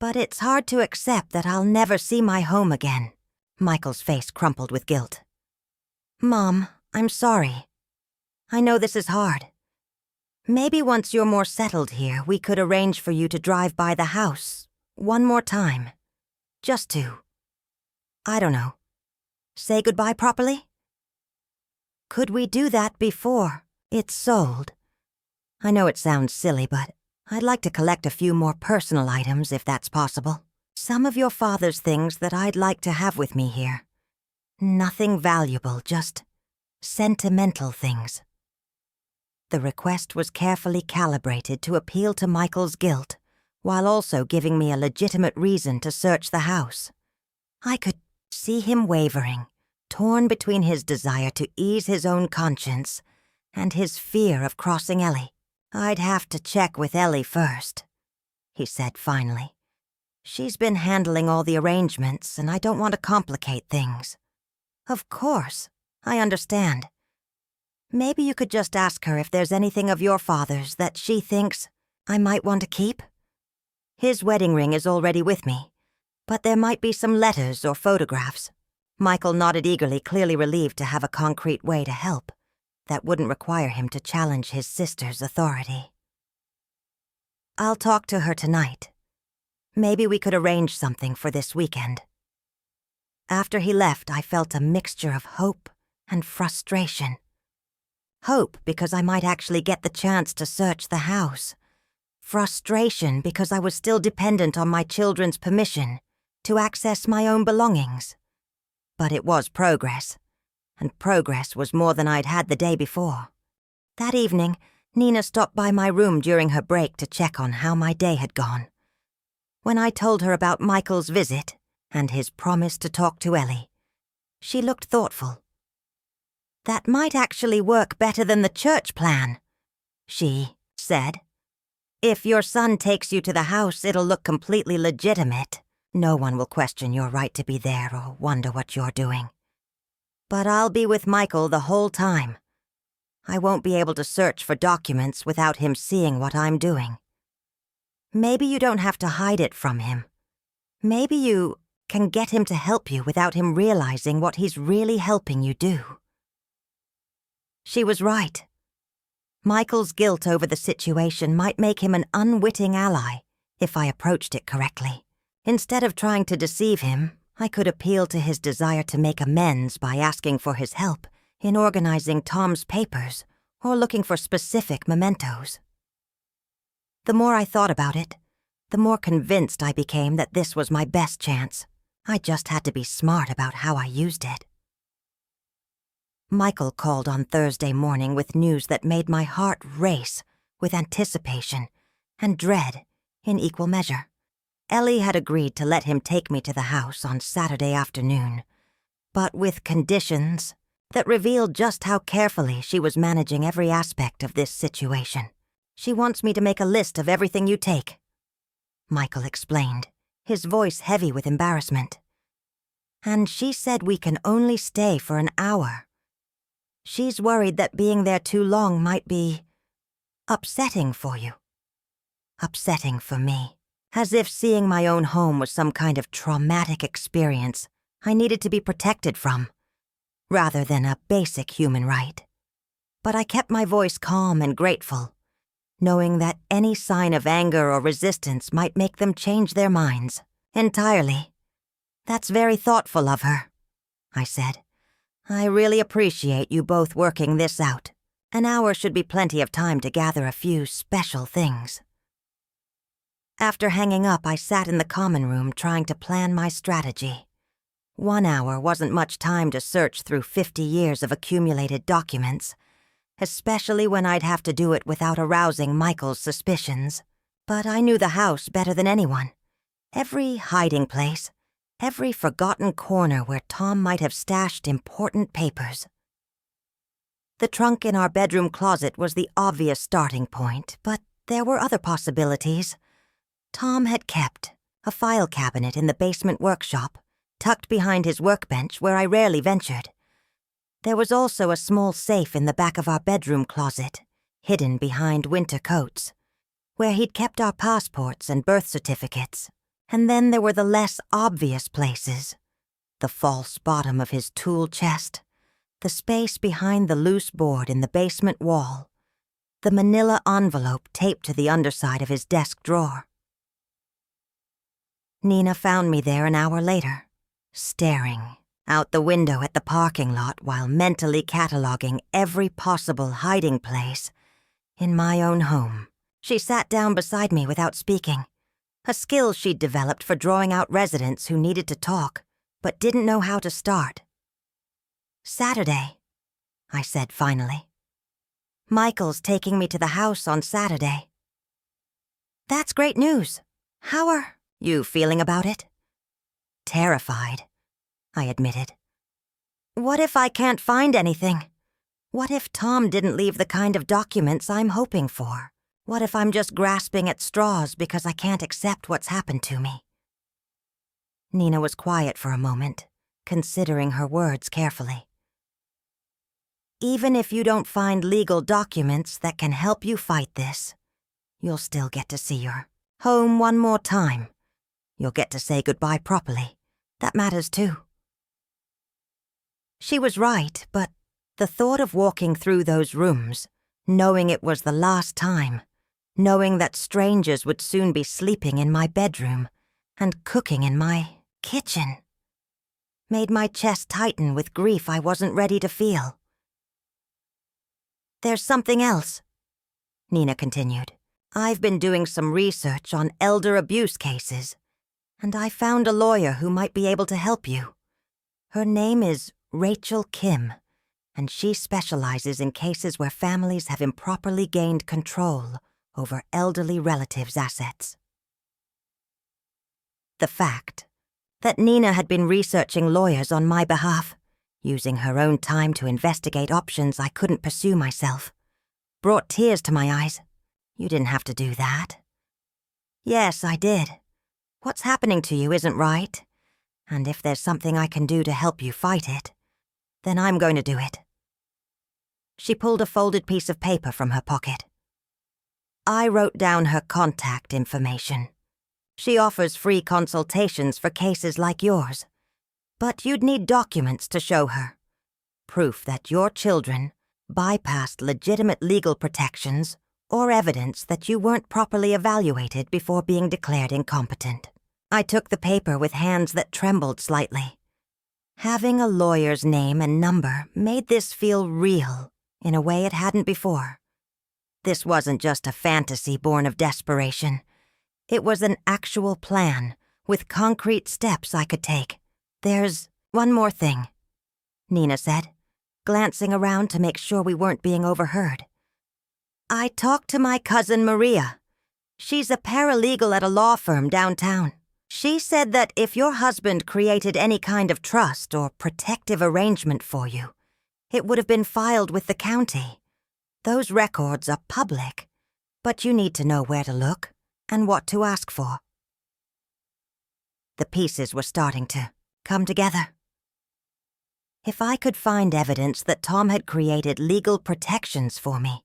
But it's hard to accept that I'll never see my home again. Michael's face crumpled with guilt. Mom, I'm sorry. I know this is hard. Maybe once you're more settled here, we could arrange for you to drive by the house one more time. Just to, I don't know, say goodbye properly? Could we do that before it's sold? I know it sounds silly, but I'd like to collect a few more personal items if that's possible. Some of your father's things that I'd like to have with me here. Nothing valuable, just sentimental things. The request was carefully calibrated to appeal to Michael's guilt, while also giving me a legitimate reason to search the house. I could see him wavering, torn between his desire to ease his own conscience and his fear of crossing Ellie. I'd have to check with Ellie first, he said finally. She's been handling all the arrangements, and I don't want to complicate things. Of course, I understand. Maybe you could just ask her if there's anything of your father's that she thinks I might want to keep. His wedding ring is already with me, but there might be some letters or photographs. Michael nodded eagerly, clearly relieved to have a concrete way to help that wouldn't require him to challenge his sister's authority. I'll talk to her tonight. Maybe we could arrange something for this weekend. After he left, I felt a mixture of hope and frustration. Hope because I might actually get the chance to search the house. Frustration because I was still dependent on my children's permission to access my own belongings. But it was progress, and progress was more than I'd had the day before. That evening, Nina stopped by my room during her break to check on how my day had gone. When I told her about Michael's visit and his promise to talk to Ellie, she looked thoughtful. That might actually work better than the church plan, she said. If your son takes you to the house, it'll look completely legitimate. No one will question your right to be there or wonder what you're doing. But I'll be with Michael the whole time. I won't be able to search for documents without him seeing what I'm doing. Maybe you don't have to hide it from him. Maybe you can get him to help you without him realizing what he's really helping you do. She was right. Michael's guilt over the situation might make him an unwitting ally if I approached it correctly. Instead of trying to deceive him, I could appeal to his desire to make amends by asking for his help in organizing Tom's papers or looking for specific mementos. The more I thought about it, the more convinced I became that this was my best chance. I just had to be smart about how I used it. Michael called on Thursday morning with news that made my heart race with anticipation and dread in equal measure. Ellie had agreed to let him take me to the house on Saturday afternoon, but with conditions that revealed just how carefully she was managing every aspect of this situation. She wants me to make a list of everything you take, Michael explained, his voice heavy with embarrassment. And she said we can only stay for an hour. She's worried that being there too long might be upsetting for you. Upsetting for me. As if seeing my own home was some kind of traumatic experience I needed to be protected from, rather than a basic human right. But I kept my voice calm and grateful, knowing that any sign of anger or resistance might make them change their minds entirely. That's very thoughtful of her, I said. I really appreciate you both working this out. An hour should be plenty of time to gather a few special things. After hanging up, I sat in the common room trying to plan my strategy. 1 hour wasn't much time to search through 50 years of accumulated documents, especially when I'd have to do it without arousing Michael's suspicions. But I knew the house better than anyone. Every hiding place, every forgotten corner where Tom might have stashed important papers. The trunk in our bedroom closet was the obvious starting point, but there were other possibilities. Tom had kept a file cabinet in the basement workshop, tucked behind his workbench where I rarely ventured. There was also a small safe in the back of our bedroom closet, hidden behind winter coats, where he'd kept our passports and birth certificates. And then there were the less obvious places. The false bottom of his tool chest, the space behind the loose board in the basement wall, the manila envelope taped to the underside of his desk drawer. Nina found me there an hour later, staring out the window at the parking lot while mentally cataloging every possible hiding place in my own home. She sat down beside me without speaking, a skill she'd developed for drawing out residents who needed to talk but didn't know how to start. "Saturday," I said finally. "Michael's taking me to the house on Saturday." "That's great news. How are you feeling about it?" "Terrified," I admitted. "What if I can't find anything? What if Tom didn't leave the kind of documents I'm hoping for? What if I'm just grasping at straws because I can't accept what's happened to me?" Nina was quiet for a moment, considering her words carefully. "Even if you don't find legal documents that can help you fight this, you'll still get to see your home one more time. You'll get to say goodbye properly. That matters too." She was right, but the thought of walking through those rooms, knowing it was the last time, knowing that strangers would soon be sleeping in my bedroom and cooking in my kitchen, made my chest tighten with grief I wasn't ready to feel. "There's something else," Nina continued. "I've been doing some research on elder abuse cases, and I found a lawyer who might be able to help you. Her name is Rachel Kim, and she specializes in cases where families have improperly gained control over elderly relatives' assets." The fact that Nina had been researching lawyers on my behalf, using her own time to investigate options I couldn't pursue myself, brought tears to my eyes. "You didn't have to do that." "Yes, I did. What's happening to you isn't right, and if there's something I can do to help you fight it, then I'm going to do it." She pulled a folded piece of paper from her pocket. I wrote down her contact information. She offers free consultations for cases like yours, but you'd need documents to show her. Proof that your children bypassed legitimate legal protections or evidence that you weren't properly evaluated before being declared incompetent. I took the paper with hands that trembled slightly. Having a lawyer's name and number made this feel real in a way it hadn't before. This wasn't just a fantasy born of desperation. It was an actual plan with concrete steps I could take. "There's one more thing," Nina said, glancing around to make sure we weren't being overheard. "I talked to my cousin Maria. She's a paralegal at a law firm downtown. She said that if your husband created any kind of trust or protective arrangement for you, it would have been filed with the county. Those records are public, but you need to know where to look and what to ask for." The pieces were starting to come together. If I could find evidence that Tom had created legal protections for me,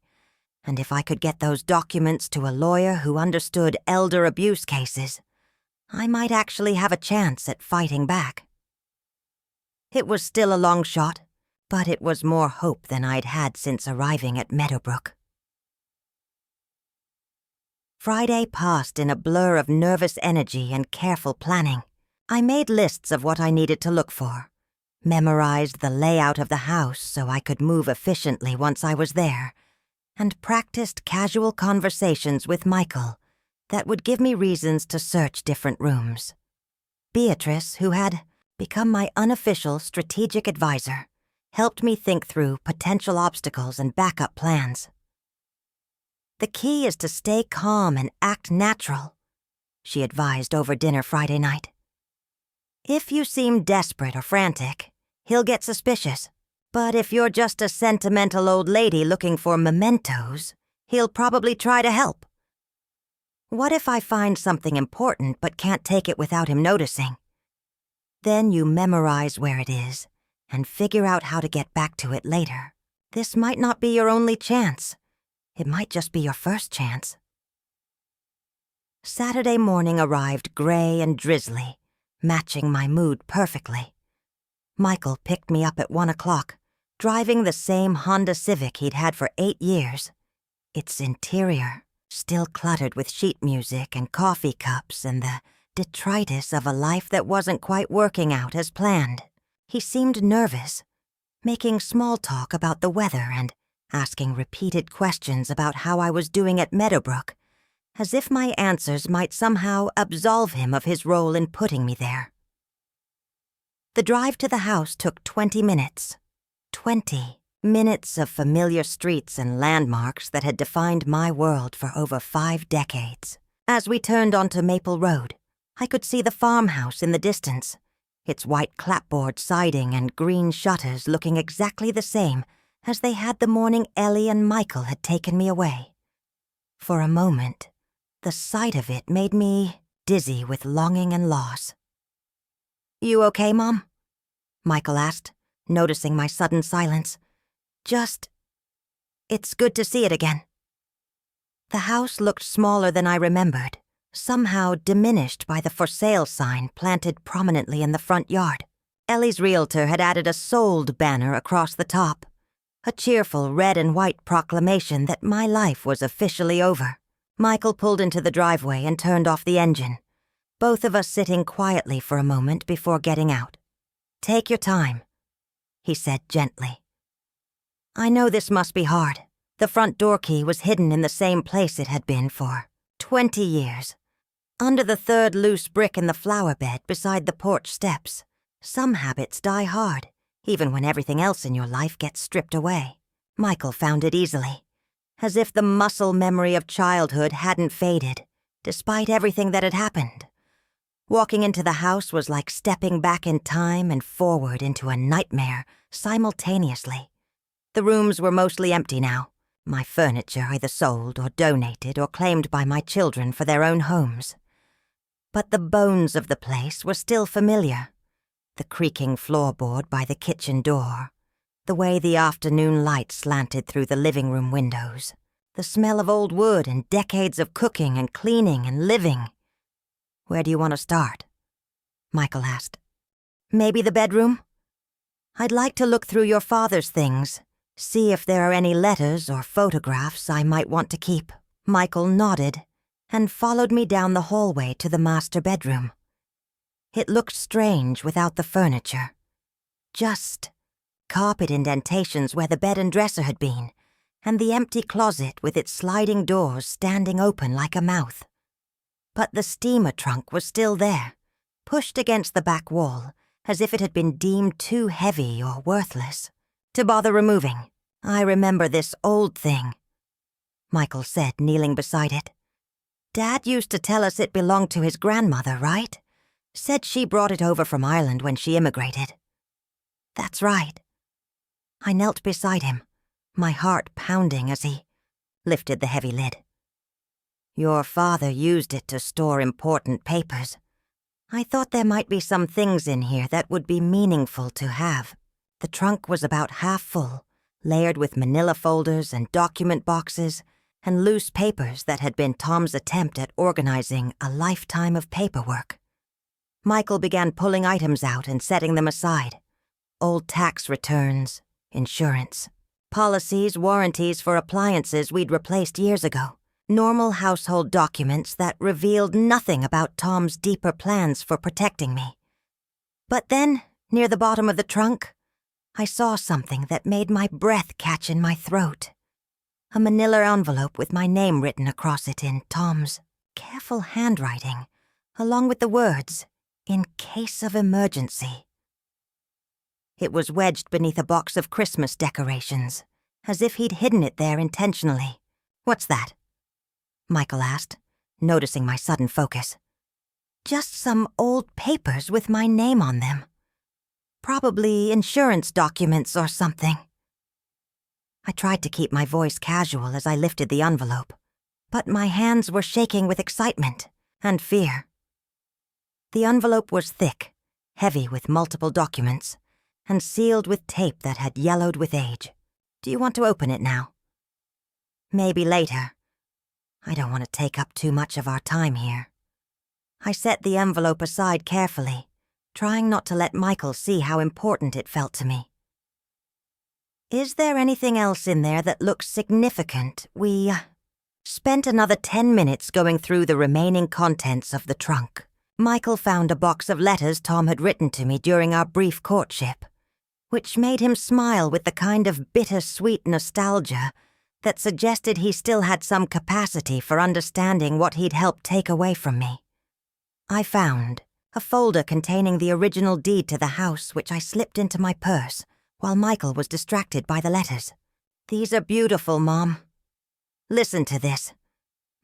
and if I could get those documents to a lawyer who understood elder abuse cases, I might actually have a chance at fighting back. It was still a long shot, but it was more hope than I'd had since arriving at Meadowbrook. Friday passed in a blur of nervous energy and careful planning. I made lists of what I needed to look for, memorized the layout of the house so I could move efficiently once I was there, and practiced casual conversations with Michael that would give me reasons to search different rooms. Beatrice, who had become my unofficial strategic advisor, helped me think through potential obstacles and backup plans. "The key is to stay calm and act natural," she advised over dinner Friday night. "If you seem desperate or frantic, he'll get suspicious. But if you're just a sentimental old lady looking for mementos, he'll probably try to help. What if I find something important but can't take it without him noticing? Then you memorize where it is and figure out how to get back to it later. This might not be your only chance. It might just be your first chance." Saturday morning arrived gray and drizzly, matching my mood perfectly. Michael picked me up at 1 o'clock, driving the same Honda Civic he'd had for 8 years. Its interior, still cluttered with sheet music and coffee cups and the detritus of a life that wasn't quite working out as planned. He seemed nervous, making small talk about the weather and asking repeated questions about how I was doing at Meadowbrook, as if my answers might somehow absolve him of his role in putting me there. The drive to the house took 20 minutes. 20 minutes of familiar streets and landmarks that had defined my world for over 5 decades. As we turned onto Maple Road, I could see the farmhouse in the distance, its white clapboard siding and green shutters looking exactly the same as they had the morning Ellie and Michael had taken me away. For a moment, the sight of it made me dizzy with longing and loss. "You okay, Mom?" Michael asked, noticing my sudden silence. It's good to see it again." The house looked smaller than I remembered, somehow diminished by the for sale sign planted prominently in the front yard. Ellie's realtor had added a sold banner across the top, a cheerful red and white proclamation that my life was officially over. Michael pulled into the driveway and turned off the engine, both of us sitting quietly for a moment before getting out. "Take your time," he said gently. "I know this must be hard. The front door key was hidden in the same place it had been for 20 years, under the third loose brick in the flower bed beside the porch steps. Some habits die hard, even when everything else in your life gets stripped away. Michael found it easily, as if the muscle memory of childhood hadn't faded, despite everything that had happened. Walking into the house was like stepping back in time and forward into a nightmare simultaneously. The rooms were mostly empty now, my furniture either sold or donated or claimed by my children for their own homes. But the bones of the place were still familiar. The creaking floorboard by the kitchen door, the way the afternoon light slanted through the living room windows, the smell of old wood and decades of cooking and cleaning and living. "Where do you want to start?" Michael asked. "Maybe the bedroom? I'd like to look through your father's things, see if there are any letters or photographs I might want to keep." Michael nodded and followed me down the hallway to the master bedroom. It looked strange without the furniture. Just carpet indentations where the bed and dresser had been, and the empty closet with its sliding doors standing open like a mouth. But the steamer trunk was still there, pushed against the back wall, as if it had been deemed too heavy or worthless to bother removing. "I remember this old thing," Michael said, kneeling beside it. "Dad used to tell us it belonged to his grandmother, right? Said she brought it over from Ireland when she immigrated." "That's right." I knelt beside him, my heart pounding as he lifted the heavy lid. "Your father used it to store important papers. I thought there might be some things in here that would be meaningful to have." The trunk was about half full, layered with manila folders and document boxes and loose papers that had been Tom's attempt at organizing a lifetime of paperwork. Michael began pulling items out and setting them aside. Old tax returns, insurance, policies, warranties for appliances we'd replaced years ago. Normal household documents that revealed nothing about Tom's deeper plans for protecting me. But then, near the bottom of the trunk, I saw something that made my breath catch in my throat. A manila envelope with my name written across it in Tom's careful handwriting, along with the words, "In case of emergency." It was wedged beneath a box of Christmas decorations, as if he'd hidden it there intentionally. "What's that?" Michael asked, noticing my sudden focus. "Just some old papers with my name on them. Probably insurance documents or something." I tried to keep my voice casual as I lifted the envelope, but my hands were shaking with excitement and fear. The envelope was thick, heavy with multiple documents, and sealed with tape that had yellowed with age. "Do you want to open it now?" "Maybe later. I don't want to take up too much of our time here. I set the envelope aside carefully, trying not to let Michael see how important it felt to me. Is there anything else in there that looks significant? We spent another 10 minutes going through the remaining contents of the trunk. Michael found a box of letters Tom had written to me during our brief courtship, which made him smile with the kind of bittersweet nostalgia that suggested he still had some capacity for understanding what he'd helped take away from me. I found a folder containing the original deed to the house, which I slipped into my purse while Michael was distracted by the letters. These are beautiful, Mom. Listen to this.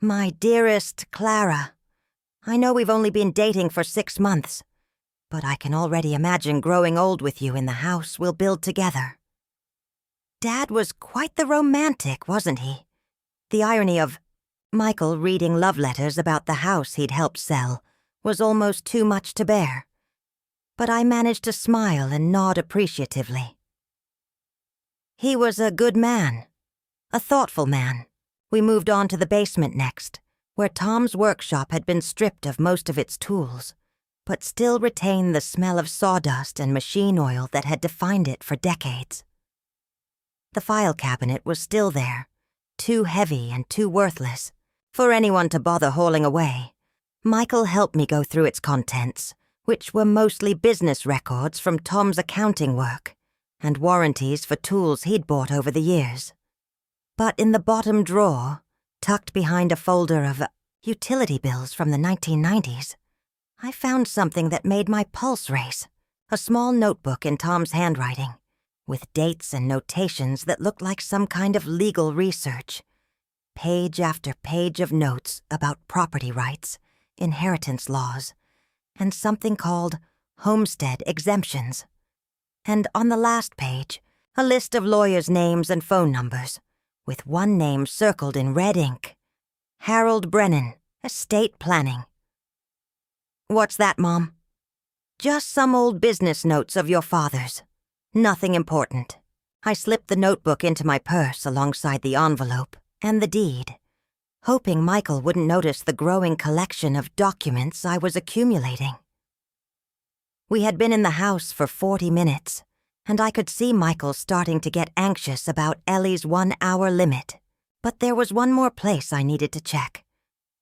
My dearest Clara, I know we've only been dating for 6 months, but I can already imagine growing old with you in the house we'll build together. Dad was quite the romantic, wasn't he? The irony of Michael reading love letters about the house he'd helped sell was almost too much to bear, but I managed to smile and nod appreciatively. He was a good man, a thoughtful man. We moved on to the basement next, where Tom's workshop had been stripped of most of its tools, but still retained the smell of sawdust and machine oil that had defined it for decades. The file cabinet was still there, too heavy and too worthless for anyone to bother hauling away. Michael helped me go through its contents, which were mostly business records from Tom's accounting work and warranties for tools he'd bought over the years. But in the bottom drawer, tucked behind a folder of utility bills from the 1990s, I found something that made my pulse race, a small notebook in Tom's handwriting, with dates and notations that looked like some kind of legal research. Page after page of notes about property rights, inheritance laws, and something called homestead exemptions. And on the last page, a list of lawyers' names and phone numbers, with one name circled in red ink. Harold Brennan, estate planning. What's that, Mom? Just some old business notes of your father's. Nothing important. I slipped the notebook into my purse alongside the envelope and the deed, hoping Michael wouldn't notice the growing collection of documents I was accumulating. We had been in the house for 40 minutes, and I could see Michael starting to get anxious about Ellie's 1-hour limit. But there was one more place I needed to check,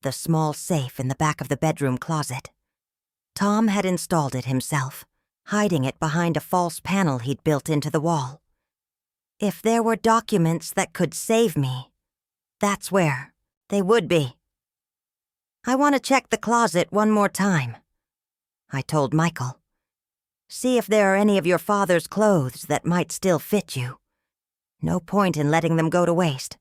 the small safe in the back of the bedroom closet. Tom had installed it himself, hiding it behind a false panel he'd built into the wall. If there were documents that could save me, that's where they would be. I want to check the closet one more time, I told Michael. See if there are any of your father's clothes that might still fit you. No point in letting them go to waste.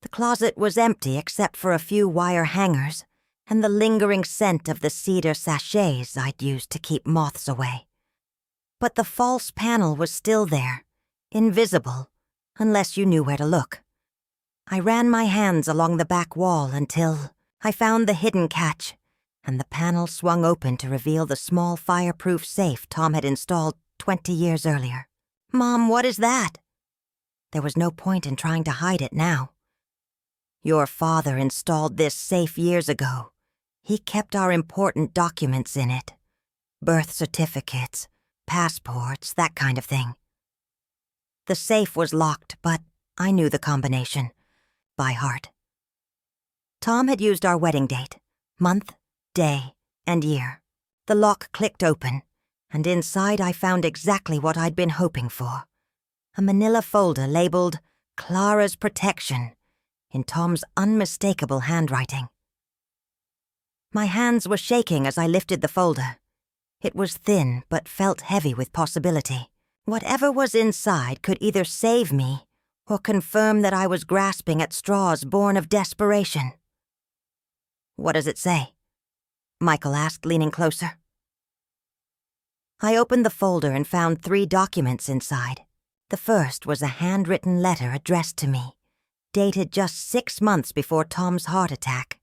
The closet was empty except for a few wire hangers and the lingering scent of the cedar sachets I'd used to keep moths away. But the false panel was still there, invisible, unless you knew where to look. I ran my hands along the back wall until I found the hidden catch, and the panel swung open to reveal the small fireproof safe Tom had installed 20 years earlier. Mom, what is that? There was no point in trying to hide it now. Your father installed this safe years ago. He kept our important documents in it. Birth certificates, passports, that kind of thing. The safe was locked, but I knew the combination by heart. Tom had used our wedding date, month, day, and year. The lock clicked open, and inside I found exactly what I'd been hoping for. A manila folder labeled Clara's Protection in Tom's unmistakable handwriting. My hands were shaking as I lifted the folder. It was thin but felt heavy with possibility. Whatever was inside could either save me or confirm that I was grasping at straws born of desperation. What does it say? Michael asked, leaning closer. I opened the folder and found 3 documents inside. The first was a handwritten letter addressed to me, dated just 6 months before Tom's heart attack.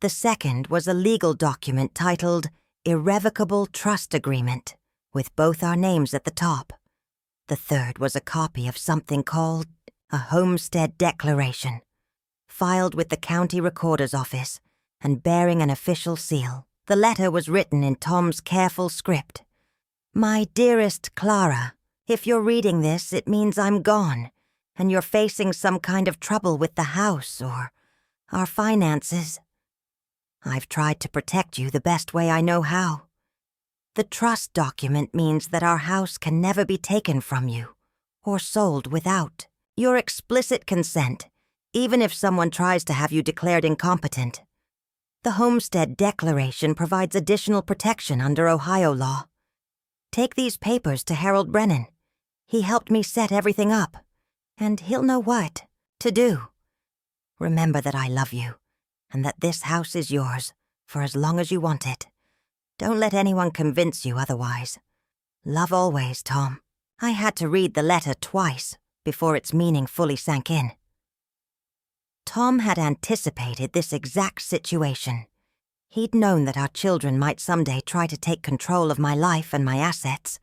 The second was a legal document titled Irrevocable Trust Agreement, with both our names at the top. The third was a copy of something called a Homestead Declaration, filed with the county recorder's office and bearing an official seal. The letter was written in Tom's careful script. "My dearest Clara, if you're reading this, it means I'm gone, and you're facing some kind of trouble with the house or our finances. I've tried to protect you the best way I know how. The trust document means that our house can never be taken from you or sold without your explicit consent, even if someone tries to have you declared incompetent. The Homestead Declaration provides additional protection under Ohio law. Take these papers to Harold Brennan. He helped me set everything up, and he'll know what to do. Remember that I love you, and that this house is yours for as long as you want it. Don't let anyone convince you otherwise. Love always, Tom." I had to read the letter twice before its meaning fully sank in. Tom had anticipated this exact situation. He'd known that our children might someday try to take control of my life and my assets,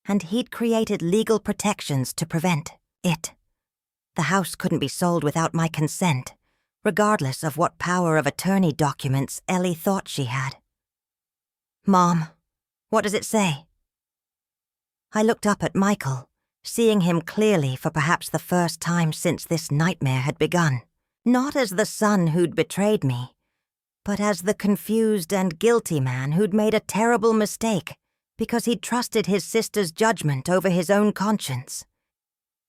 and he'd created legal protections to prevent it. The house couldn't be sold without my consent, regardless of what power of attorney documents Ellie thought she had. "Mom, what does it say?" I looked up at Michael, seeing him clearly for perhaps the first time since this nightmare had begun. Not as the son who'd betrayed me, but as the confused and guilty man who'd made a terrible mistake because he'd trusted his sister's judgment over his own conscience.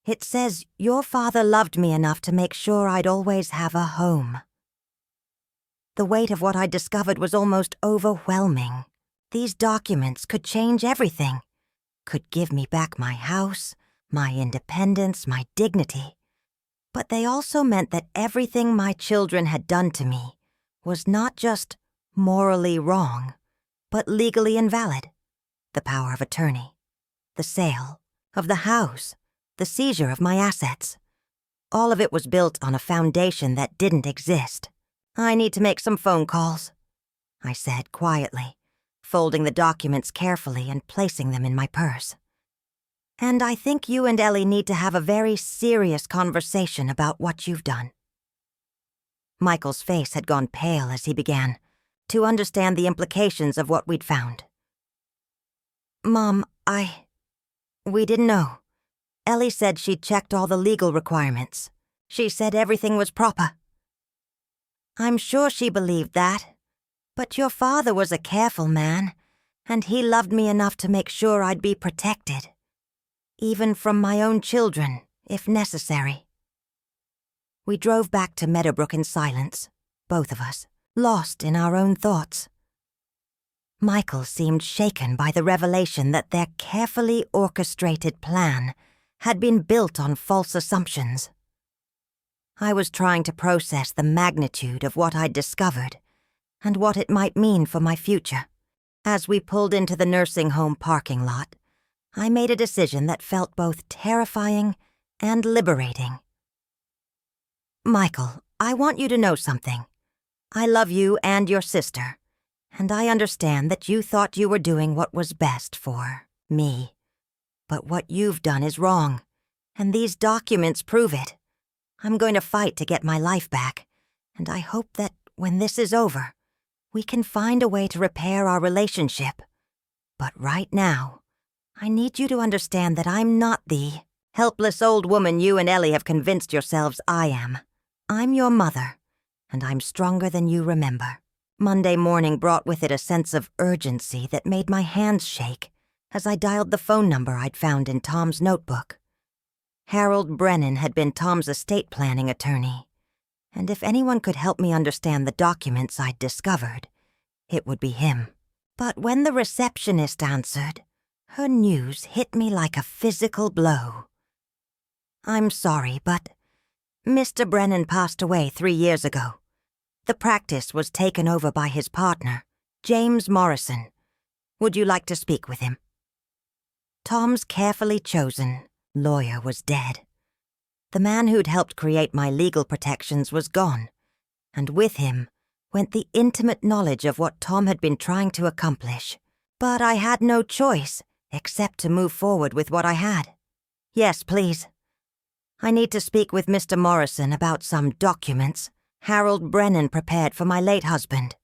"It says your father loved me enough to make sure I'd always have a home." The weight of what I'd discovered was almost overwhelming. These documents could change everything, could give me back my house, my independence, my dignity. But they also meant that everything my children had done to me was not just morally wrong, but legally invalid. The power of attorney, the sale of the house, the seizure of my assets. All of it was built on a foundation that didn't exist. "I need to make some phone calls," I said quietly, folding the documents carefully and placing them in my purse. "And I think you and Ellie need to have a very serious conversation about what you've done." Michael's face had gone pale as he began to understand the implications of what we'd found. "Mom, we didn't know. Ellie said she'd checked all the legal requirements. She said everything was proper." "I'm sure she believed that. But your father was a careful man, and he loved me enough to make sure I'd be protected, even from my own children, if necessary." We drove back to Meadowbrook in silence, both of us, lost in our own thoughts. Michael seemed shaken by the revelation that their carefully orchestrated plan had been built on false assumptions. I was trying to process the magnitude of what I'd discovered and what it might mean for my future. As we pulled into the nursing home parking lot, I made a decision that felt both terrifying and liberating. "Michael, I want you to know something. I love you and your sister, and I understand that you thought you were doing what was best for me. But what you've done is wrong, and these documents prove it. I'm going to fight to get my life back, and I hope that when this is over, we can find a way to repair our relationship. But right now, I need you to understand that I'm not the helpless old woman you and Ellie have convinced yourselves I am. I'm your mother, and I'm stronger than you remember." Monday morning brought with it a sense of urgency that made my hands shake as I dialed the phone number I'd found in Tom's notebook. Harold Brennan had been Tom's estate planning attorney, and if anyone could help me understand the documents I'd discovered, it would be him. But when the receptionist answered, her news hit me like a physical blow. "I'm sorry, but Mr. Brennan passed away 3 years ago. The practice was taken over by his partner, James Morrison. Would you like to speak with him?" Tom's carefully chosen lawyer was dead. The man who'd helped create my legal protections was gone, and with him went the intimate knowledge of what Tom had been trying to accomplish. But I had no choice except to move forward with what I had. "Yes, please. I need to speak with Mr. Morrison about some documents Harold Brennan prepared for my late husband.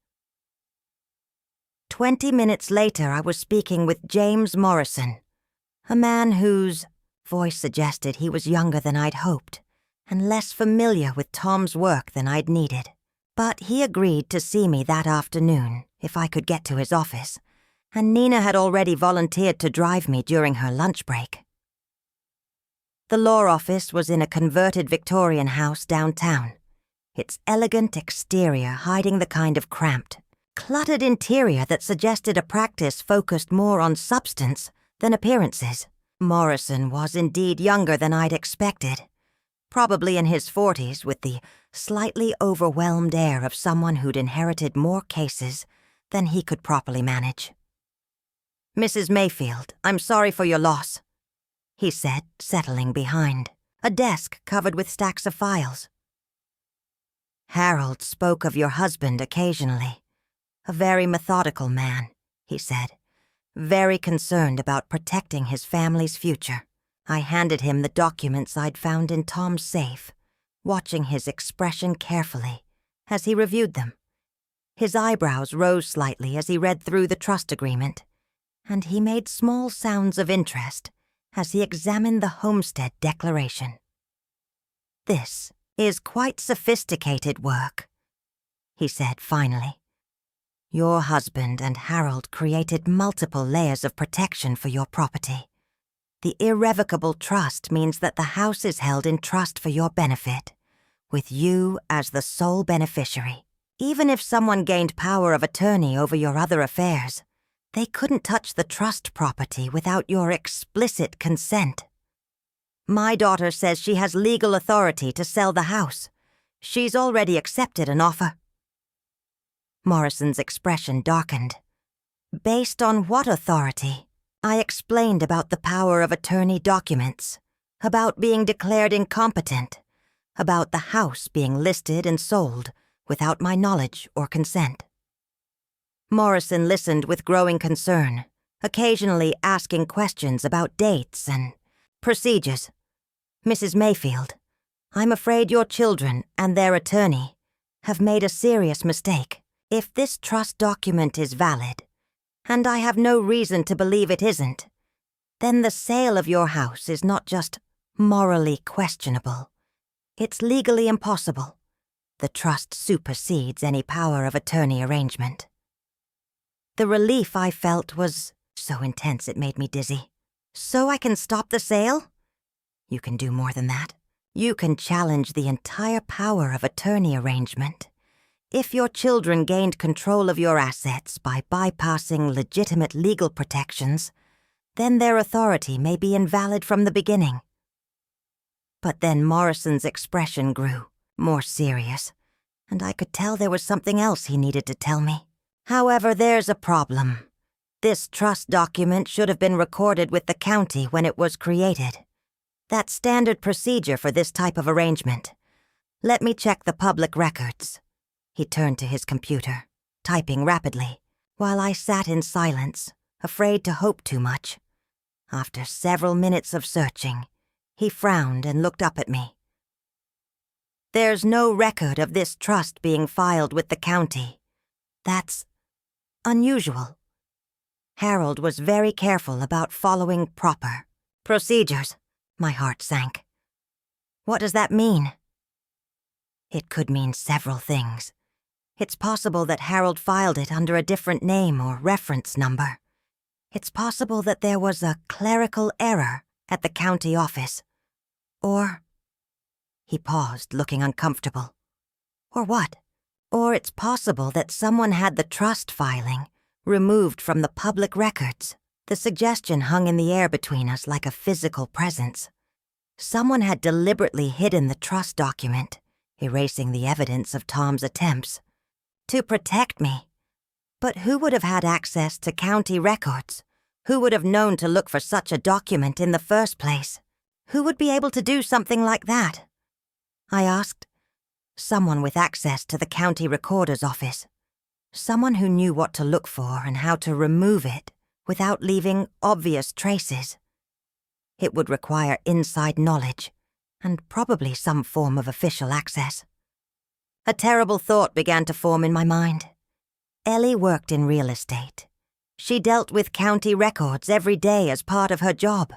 20 minutes later, I was speaking with James Morrison, a man whose voice suggested he was younger than I'd hoped and less familiar with Tom's work than I'd needed. But he agreed to see me that afternoon if I could get to his office, and Nina had already volunteered to drive me during her lunch break. The law office was in a converted Victorian house downtown, its elegant exterior hiding the kind of cramped, cluttered interior that suggested a practice focused more on substance than appearances. Morrison was indeed younger than I'd expected, probably in his 40s with the slightly overwhelmed air of someone who'd inherited more cases than he could properly manage. "Mrs. Mayfield, I'm sorry for your loss," he said, settling behind a desk covered with stacks of files. "Harold spoke of your husband occasionally. A very methodical man," he said, very concerned about protecting his family's future. I handed him the documents I'd found in Tom's safe, watching his expression carefully as he reviewed them. His eyebrows rose slightly as he read through the trust agreement, and he made small sounds of interest as he examined the homestead declaration. "This is quite sophisticated work," he said finally. "Your husband and Harold created multiple layers of protection for your property. The irrevocable trust means that the house is held in trust for your benefit, with you as the sole beneficiary. Even if someone gained power of attorney over your other affairs, they couldn't touch the trust property without your explicit consent. My daughter says she has legal authority to sell the house. She's already accepted an offer." Morrison's expression darkened. "Based on what authority?" I explained about the power of attorney documents, about being declared incompetent, about the house being listed and sold without my knowledge or consent. Morrison listened with growing concern, occasionally asking questions about dates and procedures. "Mrs. Mayfield, I'm afraid your children and their attorney have made a serious mistake. If this trust document is valid, and I have no reason to believe it isn't, then the sale of your house is not just morally questionable. It's legally impossible. The trust supersedes any power of attorney arrangement." The relief I felt was so intense it made me dizzy. "So I can stop the sale?" "You can do more than that. You can challenge the entire power of attorney arrangement. If your children gained control of your assets by bypassing legitimate legal protections, then their authority may be invalid from the beginning." But then Morrison's expression grew more serious, and I could tell there was something else he needed to tell me. "However, there's a problem. This trust document should have been recorded with the county when it was created. That's standard procedure for this type of arrangement. Let me check the public records." He turned to his computer, typing rapidly, while I sat in silence, afraid to hope too much. After several minutes of searching, he frowned and looked up at me. "There's no record of this trust being filed with the county. That's unusual." Harold was very careful about following proper procedures. My heart sank. "What does that mean?" It could mean several things. It's possible that Harold filed it under a different name or reference number. It's possible that there was a clerical error at the county office. Or... He paused, looking uncomfortable. "Or what?" "Or it's possible that someone had the trust filing removed from the public records." The suggestion hung in the air between us like a physical presence. Someone had deliberately hidden the trust document, erasing the evidence of Tom's attempts. To protect me. But who would have had access to county records? Who would have known to look for such a document in the first place? Who would be able to do something like that? I asked. Someone with access to the county recorder's office. Someone who knew what to look for and how to remove it without leaving obvious traces. It would require inside knowledge and probably some form of official access. A terrible thought began to form in my mind. Ellie worked in real estate. She dealt with county records every day as part of her job.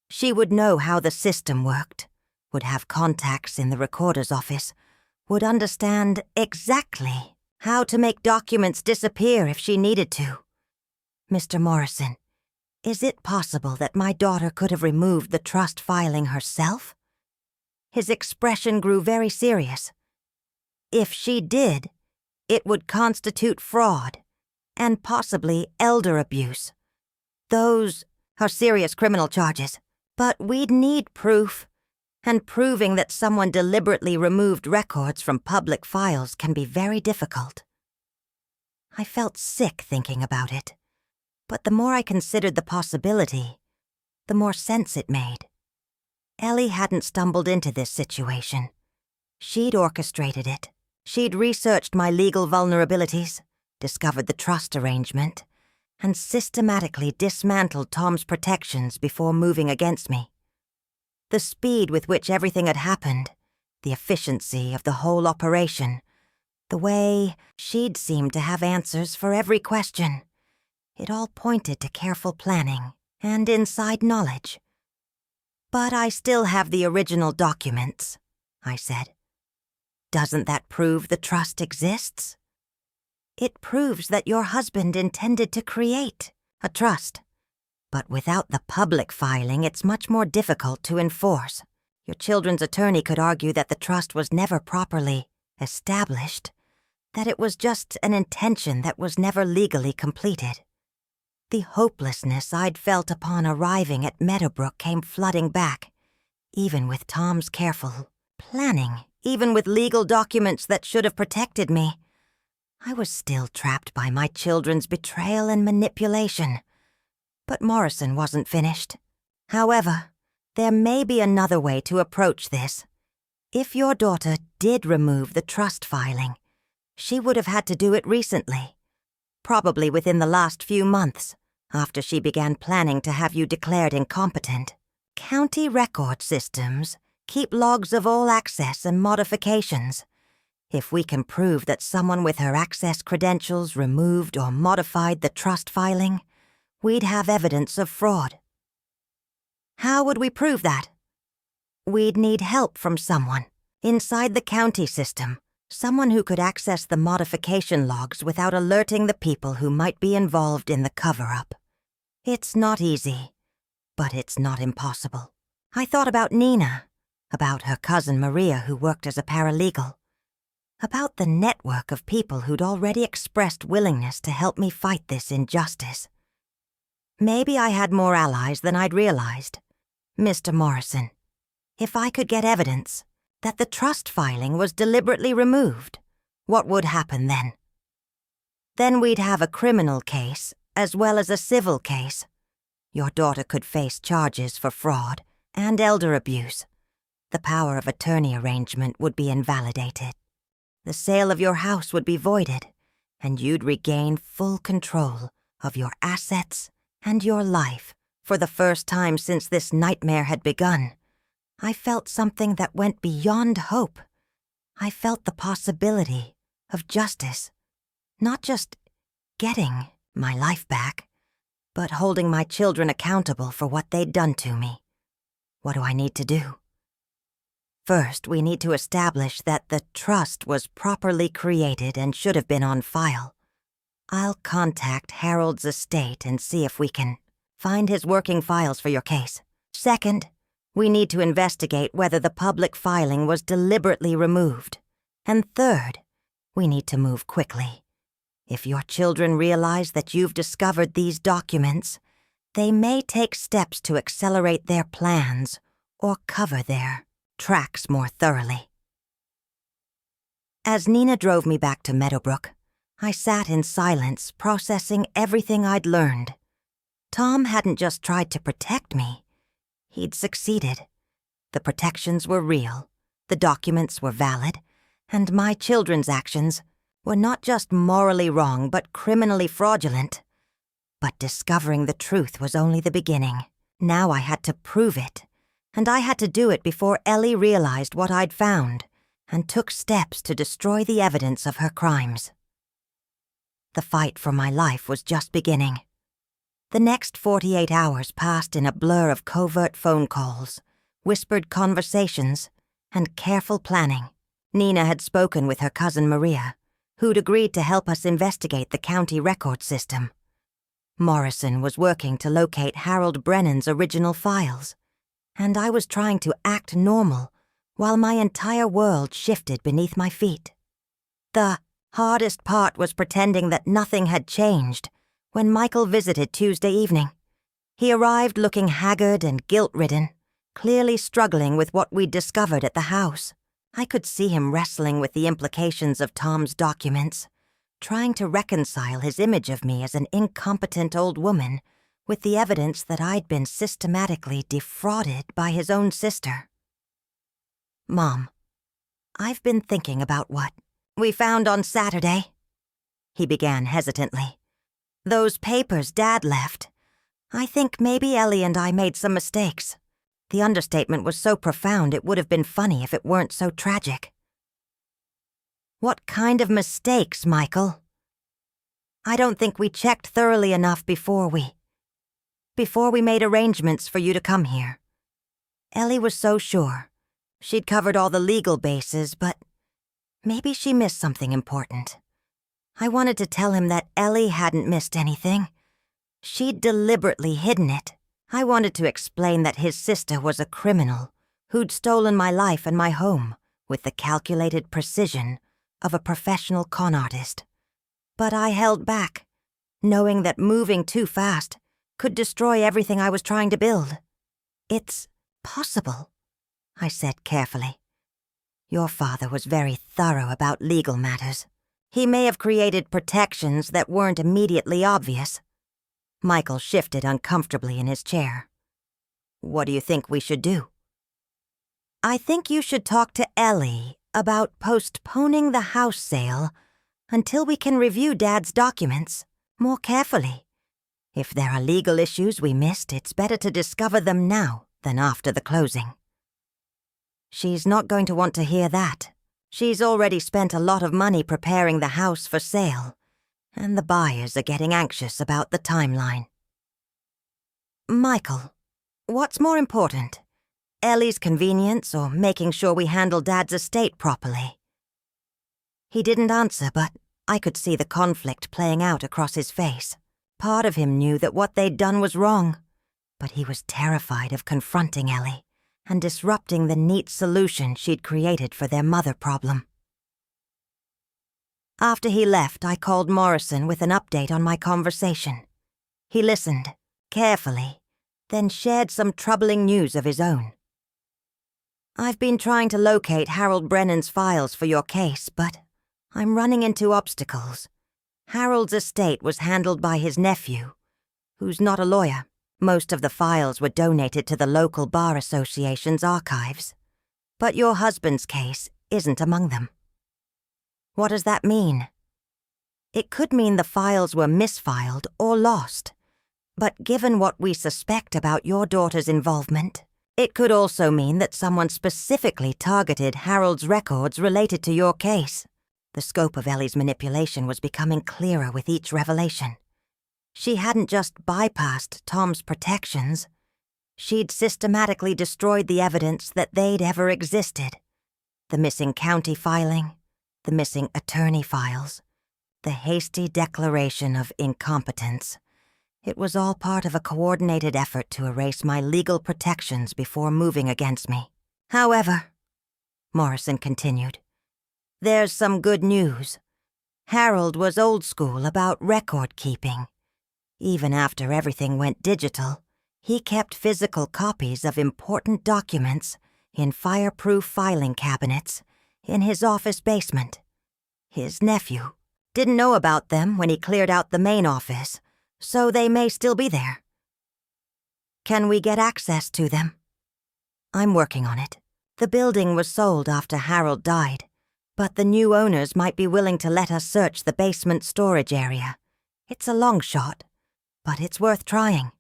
She would know how the system worked, would have contacts in the recorder's office, would understand exactly how to make documents disappear if she needed to. Mr. Morrison, is it possible that my daughter could have removed the trust filing herself? His expression grew very serious. If she did, it would constitute fraud, and possibly elder abuse. Those are serious criminal charges, but we'd need proof, and proving that someone deliberately removed records from public files can be very difficult. I felt sick thinking about it, but the more I considered the possibility, the more sense it made. Ellie hadn't stumbled into this situation. She'd orchestrated it. She'd researched my legal vulnerabilities, discovered the trust arrangement, and systematically dismantled Tom's protections before moving against me. The speed with which everything had happened, the efficiency of the whole operation, the way she'd seemed to have answers for every question, it all pointed to careful planning and inside knowledge. "But I still have the original documents," I said. "Doesn't that prove the trust exists?" "It proves that your husband intended to create a trust. But without the public filing, it's much more difficult to enforce. Your children's attorney could argue that the trust was never properly established, that it was just an intention that was never legally completed." The hopelessness I'd felt upon arriving at Meadowbrook came flooding back, even with Tom's careful planning, even with legal documents that should have protected me. I was still trapped by my children's betrayal and manipulation. But Morrison wasn't finished. "However, there may be another way to approach this. If your daughter did remove the trust filing, she would have had to do it recently, probably within the last few months, after she began planning to have you declared incompetent. County record systems keep logs of all access and modifications. If we can prove that someone with her access credentials removed or modified the trust filing, we'd have evidence of fraud." "How would we prove that?" "We'd need help from someone inside the county system, someone who could access the modification logs without alerting the people who might be involved in the cover-up. It's not easy, but it's not impossible." I thought about Nina, about her cousin Maria who worked as a paralegal, about the network of people who'd already expressed willingness to help me fight this injustice. Maybe I had more allies than I'd realized. "Mr. Morrison, if I could get evidence that the trust filing was deliberately removed, what would happen then?" "Then we'd have a criminal case as well as a civil case. Your daughter could face charges for fraud and elder abuse. The power of attorney arrangement would be invalidated. The sale of your house would be voided, and you'd regain full control of your assets and your life for the first time since this nightmare had begun. I felt something that went beyond hope. I felt the possibility of justice, not just getting my life back, but holding my children accountable for what they'd done to me. What do I need to do? First, we need to establish that the trust was properly created and should have been on file. I'll contact Harold's estate and see if we can find his working files for your case. Second, we need to investigate whether the public filing was deliberately removed. And third, we need to move quickly. If your children realize that you've discovered these documents, they may take steps to accelerate their plans or cover their tracks more thoroughly. As Nina drove me back to Meadowbrook, I sat in silence, processing everything I'd learned. Tom hadn't just tried to protect me. He'd succeeded. The protections were real, the documents were valid, and my children's actions were not just morally wrong but criminally fraudulent. But discovering the truth was only the beginning. Now I had to prove it, and I had to do it before Ellie realized what I'd found and took steps to destroy the evidence of her crimes. The fight for my life was just beginning. The next 48 hours passed in a blur of covert phone calls, whispered conversations, and careful planning. Nina had spoken with her cousin Maria, who'd agreed to help us investigate the county record system. Morrison was working to locate Harold Brennan's original files, and I was trying to act normal while my entire world shifted beneath my feet. The hardest part was pretending that nothing had changed when Michael visited Tuesday evening. He arrived looking haggard and guilt-ridden, clearly struggling with what we'd discovered at the house. I could see him wrestling with the implications of Tom's documents, trying to reconcile his image of me as an incompetent old woman with the evidence that I'd been systematically defrauded by his own sister. "Mom, I've been thinking about what we found on Saturday," he began hesitantly. "Those papers Dad left. I think maybe Ellie and I made some mistakes. The understatement was so profound it would have been funny if it weren't so tragic." "What kind of mistakes, Michael?" "I don't think we checked thoroughly enough before we made arrangements for you to come here. Ellie was so sure. She'd covered all the legal bases, but maybe she missed something important. I wanted to tell him that Ellie hadn't missed anything. She'd deliberately hidden it. I wanted to explain that his sister was a criminal who'd stolen my life and my home with the calculated precision of a professional con artist. But I held back, knowing that moving too fast could destroy everything I was trying to build. "It's possible," I said carefully. "Your father was very thorough about legal matters. He may have created protections that weren't immediately obvious." Michael shifted uncomfortably in his chair. "What do you think we should do?" "I think you should talk to Ellie about postponing the house sale until we can review Dad's documents more carefully. If there are legal issues we missed, it's better to discover them now than after the closing." "She's not going to want to hear that. She's already spent a lot of money preparing the house for sale, and the buyers are getting anxious about the timeline." "Michael, what's more important, Ellie's convenience or making sure we handle Dad's estate properly?" He didn't answer, but I could see the conflict playing out across his face. Part of him knew that what they'd done was wrong, but he was terrified of confronting Ellie and disrupting the neat solution she'd created for their mother problem. After he left, I called Morrison with an update on my conversation. He listened, carefully, then shared some troubling news of his own. "I've been trying to locate Harold Brennan's files for your case, but I'm running into obstacles. Harold's estate was handled by his nephew, who's not a lawyer. Most of the files were donated to the local bar association's archives, but your husband's case isn't among them." "What does that mean?" "It could mean the files were misfiled or lost, but given what we suspect about your daughter's involvement, it could also mean that someone specifically targeted Harold's records related to your case." The scope of Ellie's manipulation was becoming clearer with each revelation. She hadn't just bypassed Tom's protections. She'd systematically destroyed the evidence that they'd ever existed. The missing county filing, the missing attorney files, the hasty declaration of incompetence. It was all part of a coordinated effort to erase my legal protections before moving against me. "However," Morrison continued, "there's some good news. Harold was old school about record keeping. Even after everything went digital, he kept physical copies of important documents in fireproof filing cabinets in his office basement. His nephew didn't know about them when he cleared out the main office, so they may still be there. Can we get access to them?" "I'm working on it. The building was sold after Harold died, but the new owners might be willing to let us search the basement storage area. It's a long shot, but it's worth trying."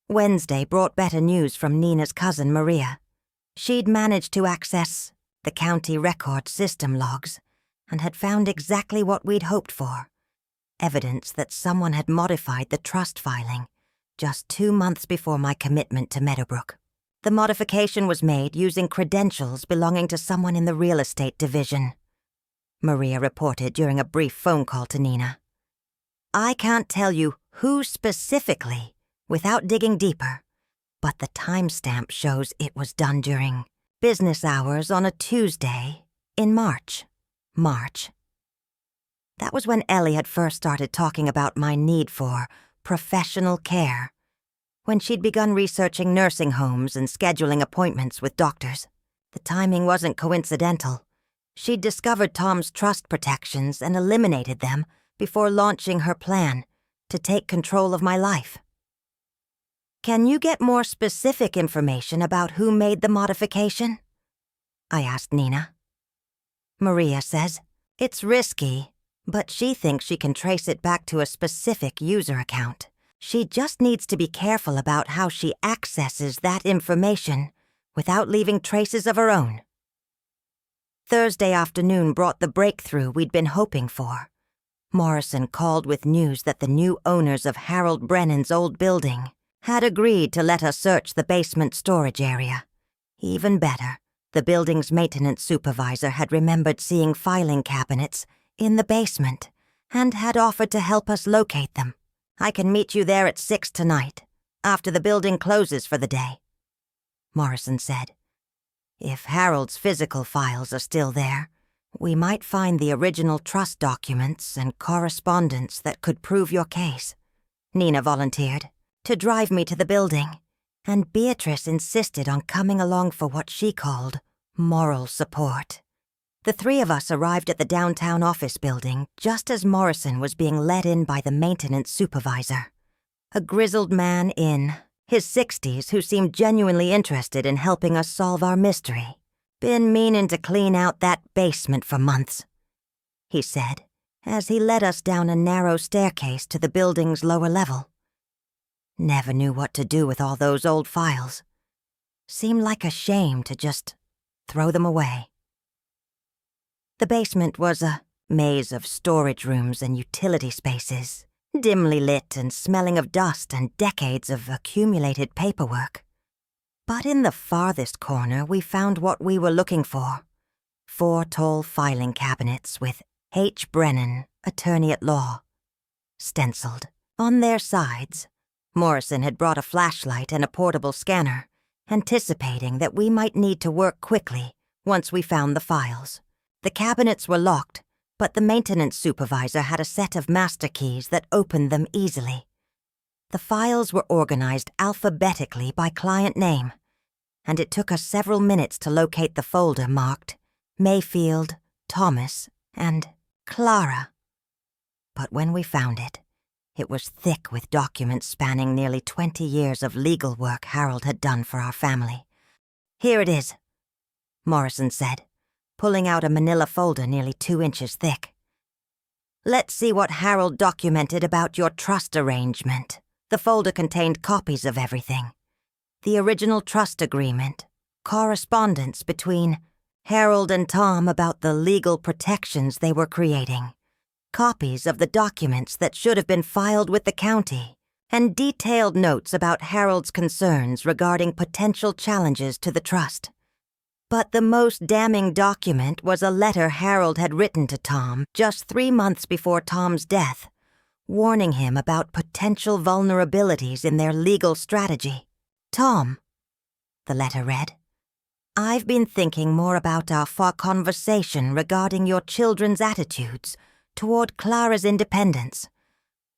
Wednesday brought better news from Nina's cousin Maria. She'd managed to access the county record system logs and had found exactly what we'd hoped for: evidence that someone had modified the trust filing just 2 months before my commitment to Meadowbrook. The modification was made using credentials belonging to someone in the real estate division, Maria reported during a brief phone call to Nina. I can't tell you who specifically without digging deeper, but the timestamp shows it was done during business hours on a Tuesday in March. That was when Ellie had first started talking about my need for professional care, when she'd begun researching nursing homes and scheduling appointments with doctors. The timing wasn't coincidental. She'd discovered Tom's trust protections and eliminated them before launching her plan to take control of my life. Can you get more specific information about who made the modification? I asked Nina. Maria says it's risky, but she thinks she can trace it back to a specific user account. She just needs to be careful about how she accesses that information without leaving traces of her own. Thursday afternoon brought the breakthrough we'd been hoping for. Morrison called with news that the new owners of Harold Brennan's old building had agreed to let us search the basement storage area. Even better, the building's maintenance supervisor had remembered seeing filing cabinets in the basement and had offered to help us locate them. I can meet you there at 6 tonight, after the building closes for the day, Morrison said. If Harold's physical files are still there, we might find the original trust documents and correspondence that could prove your case. Nina volunteered to drive me to the building, and Beatrice insisted on coming along for what she called moral support. The three of us arrived at the downtown office building just as Morrison was being let in by the maintenance supervisor, a grizzled man in his 60s who seemed genuinely interested in helping us solve our mystery. Been meaning to clean out that basement for months, he said, as he led us down a narrow staircase to the building's lower level. Never knew what to do with all those old files. Seemed like a shame to just throw them away. The basement was a maze of storage rooms and utility spaces, dimly lit and smelling of dust and decades of accumulated paperwork. But in the farthest corner, we found what we were looking for: 4 tall filing cabinets with H. Brennan, attorney at law, stenciled. On their sides, Morrison had brought a flashlight and a portable scanner, anticipating that we might need to work quickly once we found the files. The cabinets were locked, but the maintenance supervisor had a set of master keys that opened them easily. The files were organized alphabetically by client name, and it took us several minutes to locate the folder marked Mayfield, Thomas, and Clara. But when we found it, it was thick with documents spanning nearly 20 years of legal work Harold had done for our family. Here it is, Morrison said, pulling out a manila folder nearly 2 inches thick. Let's see what Harold documented about your trust arrangement. The folder contained copies of everything: the original trust agreement, correspondence between Harold and Tom about the legal protections they were creating, copies of the documents that should have been filed with the county, and detailed notes about Harold's concerns regarding potential challenges to the trust. But the most damning document was a letter Harold had written to Tom just 3 months before Tom's death, warning him about potential vulnerabilities in their legal strategy. Tom, the letter read, I've been thinking more about our conversation regarding your children's attitudes toward Clara's independence.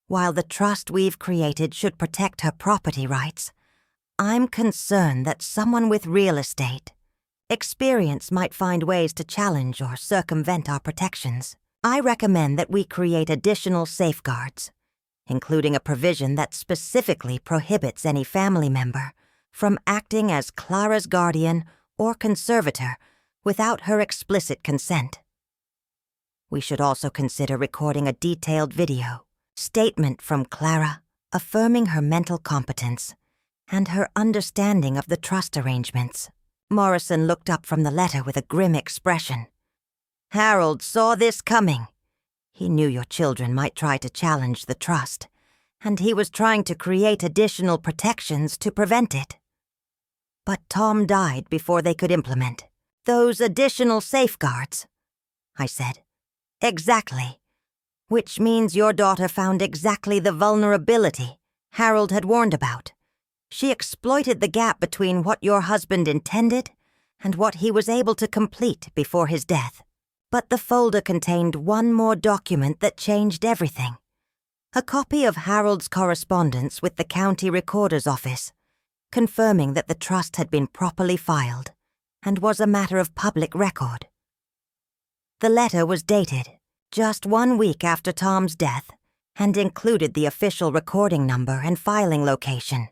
While the trust we've created should protect her property rights, I'm concerned that someone with real estate experience might find ways to challenge or circumvent our protections. I recommend that we create additional safeguards, including a provision that specifically prohibits any family member from acting as Clara's guardian or conservator without her explicit consent. We should also consider recording a detailed video statement from Clara affirming her mental competence and her understanding of the trust arrangements. Morrison looked up from the letter with a grim expression. "Harold saw this coming. He knew your children might try to challenge the trust, and he was trying to create additional protections to prevent it. But Tom died before they could implement those additional safeguards," I said. "Exactly. Which means your daughter found exactly the vulnerability Harold had warned about. She exploited the gap between what your husband intended and what he was able to complete before his death. But the folder contained one more document that changed everything. A copy of Harold's correspondence with the county recorder's office, confirming that the trust had been properly filed and was a matter of public record. The letter was dated just 1 week after Tom's death and included the official recording number and filing location.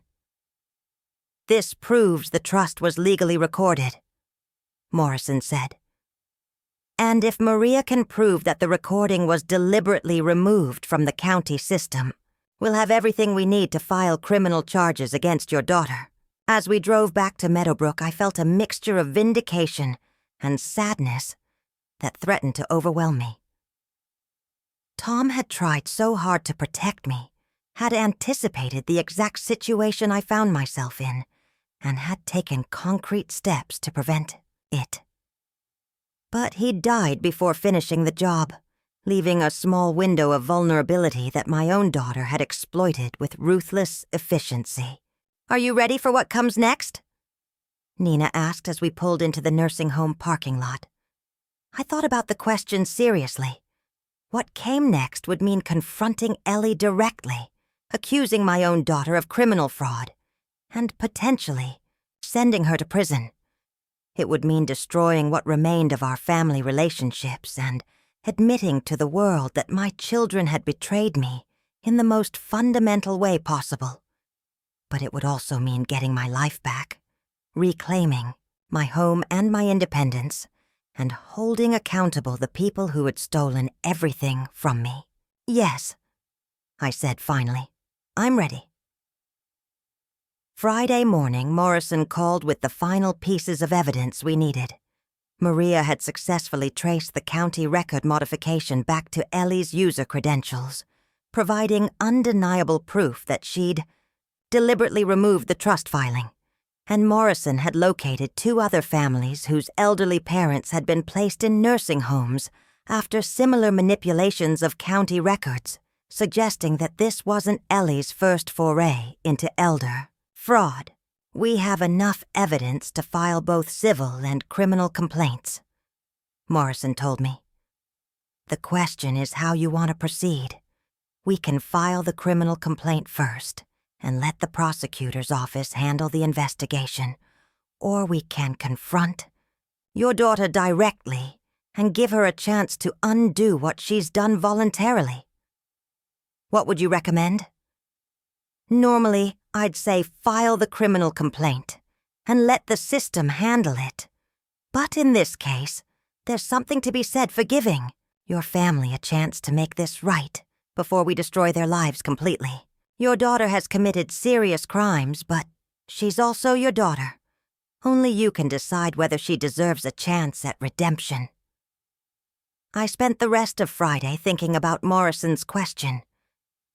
"This proves the trust was legally recorded," Morrison said. "And if Maria can prove that the recording was deliberately removed from the county system, we'll have everything we need to file criminal charges against your daughter." As we drove back to Meadowbrook, I felt a mixture of vindication and sadness that threatened to overwhelm me. Tom had tried so hard to protect me, had anticipated the exact situation I found myself in, and had taken concrete steps to prevent it. But he died before finishing the job, leaving a small window of vulnerability that my own daughter had exploited with ruthless efficiency. "Are you ready for what comes next?" Nina asked as we pulled into the nursing home parking lot. I thought about the question seriously. What came next would mean confronting Ellie directly, accusing my own daughter of criminal fraud, and potentially sending her to prison. It would mean destroying what remained of our family relationships and admitting to the world that my children had betrayed me in the most fundamental way possible. But it would also mean getting my life back, reclaiming my home and my independence, and holding accountable the people who had stolen everything from me. "Yes," I said finally. "I'm ready." Friday morning, Morrison called with the final pieces of evidence we needed. Maria had successfully traced the county record modification back to Ellie's user credentials, providing undeniable proof that she'd deliberately removed the trust filing, and Morrison had located 2 other families whose elderly parents had been placed in nursing homes after similar manipulations of county records, suggesting that this wasn't Ellie's first foray into elder fraud. "We have enough evidence to file both civil and criminal complaints," Morrison told me. "The question is how you want to proceed. We can file the criminal complaint first and let the prosecutor's office handle the investigation, or we can confront your daughter directly and give her a chance to undo what she's done voluntarily. What would you recommend?" "Normally, I'd say file the criminal complaint and let the system handle it. But in this case, there's something to be said for giving your family a chance to make this right before we destroy their lives completely. Your daughter has committed serious crimes, but she's also your daughter. Only you can decide whether she deserves a chance at redemption." I spent the rest of Friday thinking about Morrison's question.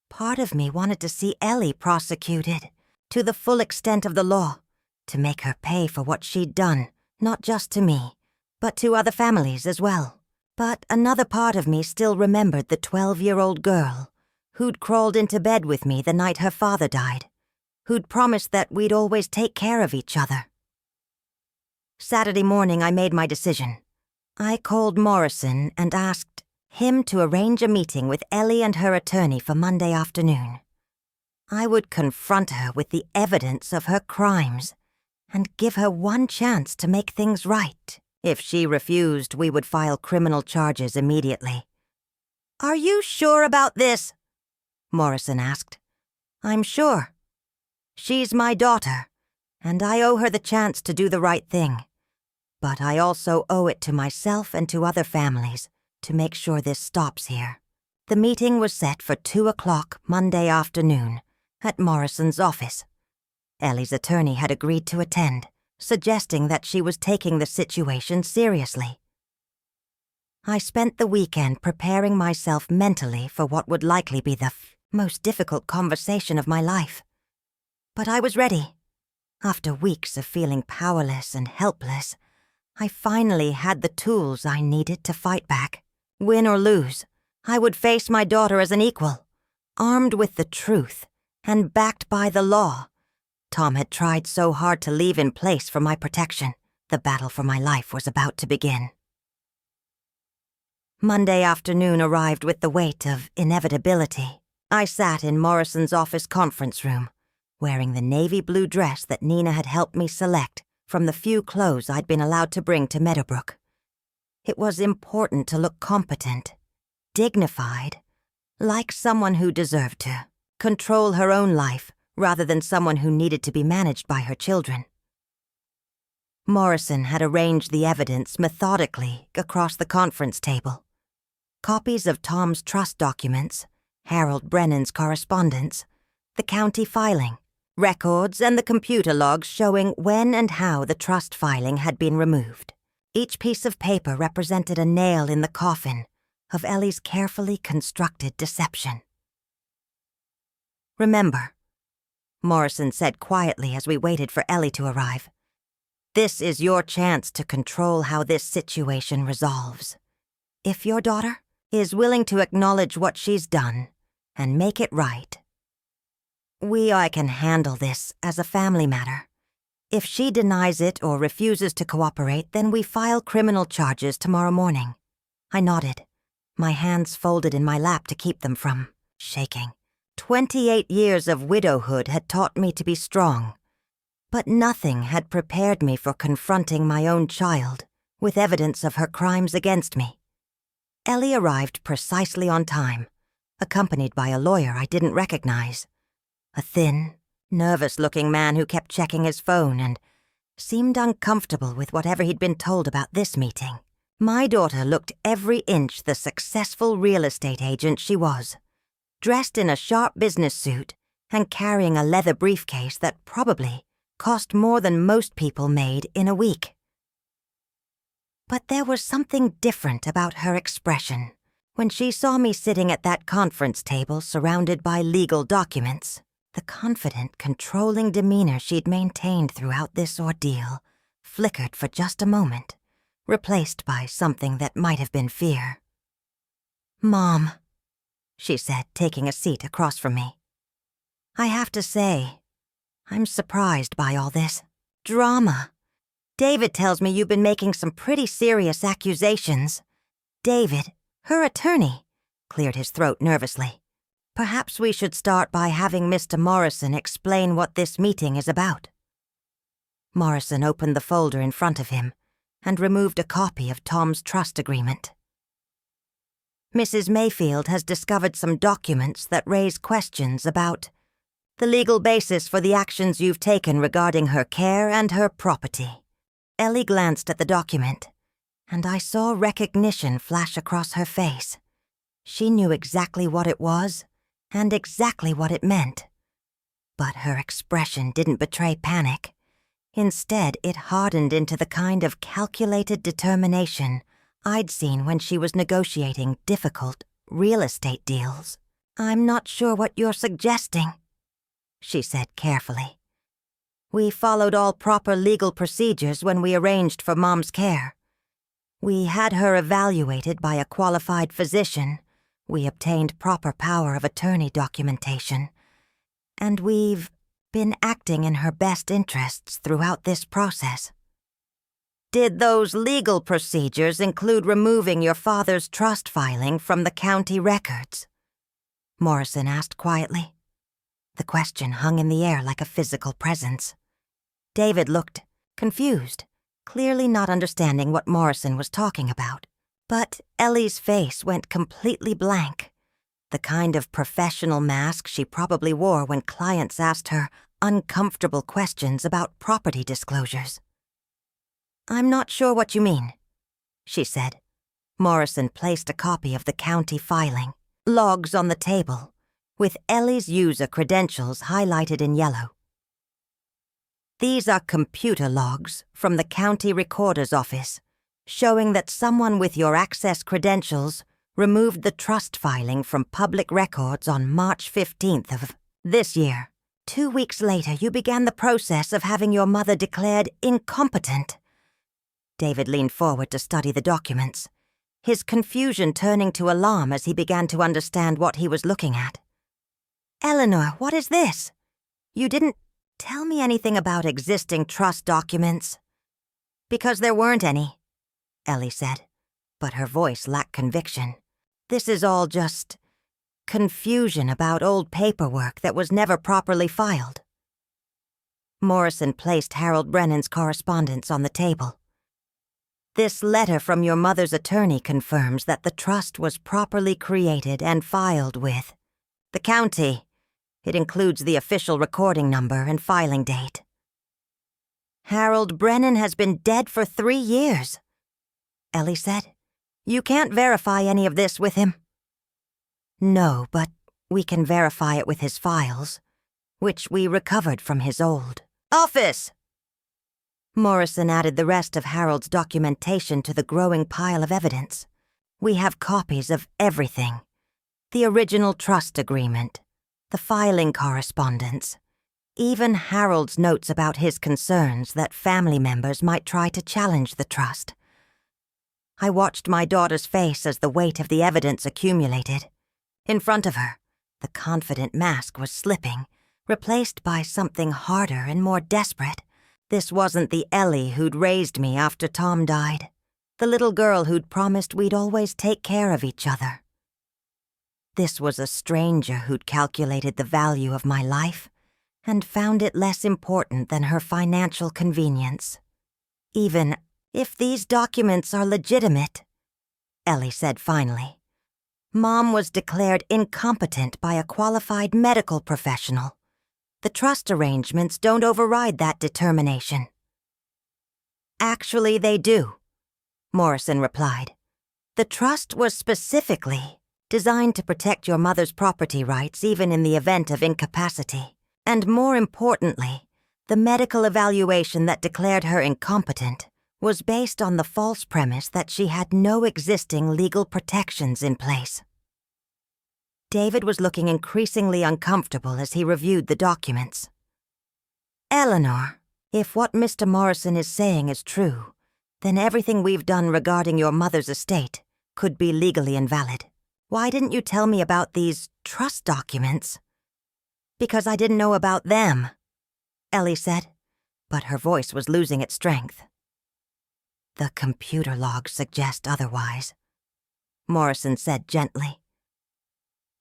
Part of me wanted to see Ellie prosecuted to the full extent of the law, to make her pay for what she'd done, not just to me, but to other families as well. But another part of me still remembered the 12-year-old girl who'd crawled into bed with me the night her father died, who'd promised that we'd always take care of each other. Saturday morning, I made my decision. I called Morrison and asked him to arrange a meeting with Ellie and her attorney for Monday afternoon. I would confront her with the evidence of her crimes and give her one chance to make things right. If she refused, we would file criminal charges immediately. "Are you sure about this?" Morrison asked. "I'm sure. She's my daughter, and I owe her the chance to do the right thing. But I also owe it to myself and to other families to make sure this stops here." The meeting was set for 2 o'clock Monday afternoon at Morrison's office. Ellie's attorney had agreed to attend, suggesting that she was taking the situation seriously. I spent the weekend preparing myself mentally for what would likely be the most difficult conversation of my life. But I was ready. After weeks of feeling powerless and helpless, I finally had the tools I needed to fight back. Win or lose, I would face my daughter as an equal, armed with the truth and backed by the law Tom had tried so hard to leave in place for my protection. The battle for my life was about to begin. Monday afternoon arrived with the weight of inevitability. I sat in Morrison's office conference room, wearing the navy blue dress that Nina had helped me select from the few clothes I'd been allowed to bring to Meadowbrook. It was important to look competent, dignified, like someone who deserved to control her own life rather than someone who needed to be managed by her children. Morrison had arranged the evidence methodically across the conference table. Copies of Tom's trust documents, Harold Brennan's correspondence, the county filing, records, and the computer logs showing when and how the trust filing had been removed. Each piece of paper represented a nail in the coffin of Ellie's carefully constructed deception. "Remember," Morrison said quietly as we waited for Ellie to arrive, "this is your chance to control how this situation resolves. If your daughter is willing to acknowledge what she's done and make it right, I can handle this as a family matter. If she denies it or refuses to cooperate, then we file criminal charges tomorrow morning." I nodded, my hands folded in my lap to keep them from shaking. 28 years of widowhood had taught me to be strong, but nothing had prepared me for confronting my own child with evidence of her crimes against me. Ellie arrived precisely on time, accompanied by a lawyer I didn't recognize. A thin, nervous-looking man who kept checking his phone and seemed uncomfortable with whatever he'd been told about this meeting. My daughter looked every inch the successful real estate agent she was, dressed in a sharp business suit and carrying a leather briefcase that probably cost more than most people made in a week. But there was something different about her expression when she saw me sitting at that conference table surrounded by legal documents. The confident, controlling demeanor she'd maintained throughout this ordeal flickered for just a moment, replaced by something that might have been fear. "Mom," she said, taking a seat across from me, "I have to say, I'm surprised by all this drama. David tells me you've been making some pretty serious accusations." David, her attorney, cleared his throat nervously. "Perhaps we should start by having Mr. Morrison explain what this meeting is about." Morrison opened the folder in front of him and removed a copy of Tom's trust agreement. "Mrs. Mayfield has discovered some documents that raise questions about the legal basis for the actions you've taken regarding her care and her property." Ellie glanced at the document, and I saw recognition flash across her face. She knew exactly what it was and exactly what it meant. But her expression didn't betray panic. Instead, it hardened into the kind of calculated determination I'd seen when she was negotiating difficult real estate deals. "I'm not sure what you're suggesting," she said carefully. "We followed all proper legal procedures when we arranged for Mom's care. We had her evaluated by a qualified physician. We obtained proper power of attorney documentation. And we've been acting in her best interests throughout this process." "Did those legal procedures include removing your father's trust filing from the county records?" Morrison asked quietly. The question hung in the air like a physical presence. David looked confused, clearly not understanding what Morrison was talking about. But Ellie's face went completely blank, the kind of professional mask she probably wore when clients asked her uncomfortable questions about property disclosures. "I'm not sure what you mean," she said. Morrison placed a copy of the county filing, logs on the table, with Ellie's user credentials highlighted in yellow. These are computer logs from the county recorder's office, showing that someone with your access credentials removed the trust filing from public records on March 15th of this year. 2 weeks later, you began the process of having your mother declared incompetent. David leaned forward to study the documents, his confusion turning to alarm as he began to understand what he was looking at. Eleanor, what is this? You didn't tell me anything about existing trust documents. Because there weren't any, Ellie said, but her voice lacked conviction. This is all just confusion about old paperwork that was never properly filed. Morrison placed Harold Brennan's correspondence on the table. This letter from your mother's attorney confirms that the trust was properly created and filed with the county. It includes the official recording number and filing date. Harold Brennan has been dead for 3 years, Ellie said. You can't verify any of this with him. No, but we can verify it with his files, which we recovered from his old office. Morrison added the rest of Harold's documentation to the growing pile of evidence. We have copies of everything. The original trust agreement, the filing correspondence, even Harold's notes about his concerns that family members might try to challenge the trust. I watched my daughter's face as the weight of the evidence accumulated. In front of her, the confident mask was slipping, replaced by something harder and more desperate. This wasn't the Ellie who'd raised me after Tom died, the little girl who'd promised we'd always take care of each other. This was a stranger who'd calculated the value of my life and found it less important than her financial convenience. Even if these documents are legitimate, Ellie said finally, Mom was declared incompetent by a qualified medical professional. The trust arrangements don't override that determination. Actually, they do, Morrison replied. The trust was specifically designed to protect your mother's property rights even in the event of incapacity. And more importantly, the medical evaluation that declared her incompetent was based on the false premise that she had no existing legal protections in place. David was looking increasingly uncomfortable as he reviewed the documents. Eleanor, if what Mr. Morrison is saying is true, then everything we've done regarding your mother's estate could be legally invalid. Why didn't you tell me about these trust documents? Because I didn't know about them, Ellie said, but her voice was losing its strength. The computer logs suggest otherwise, Morrison said gently.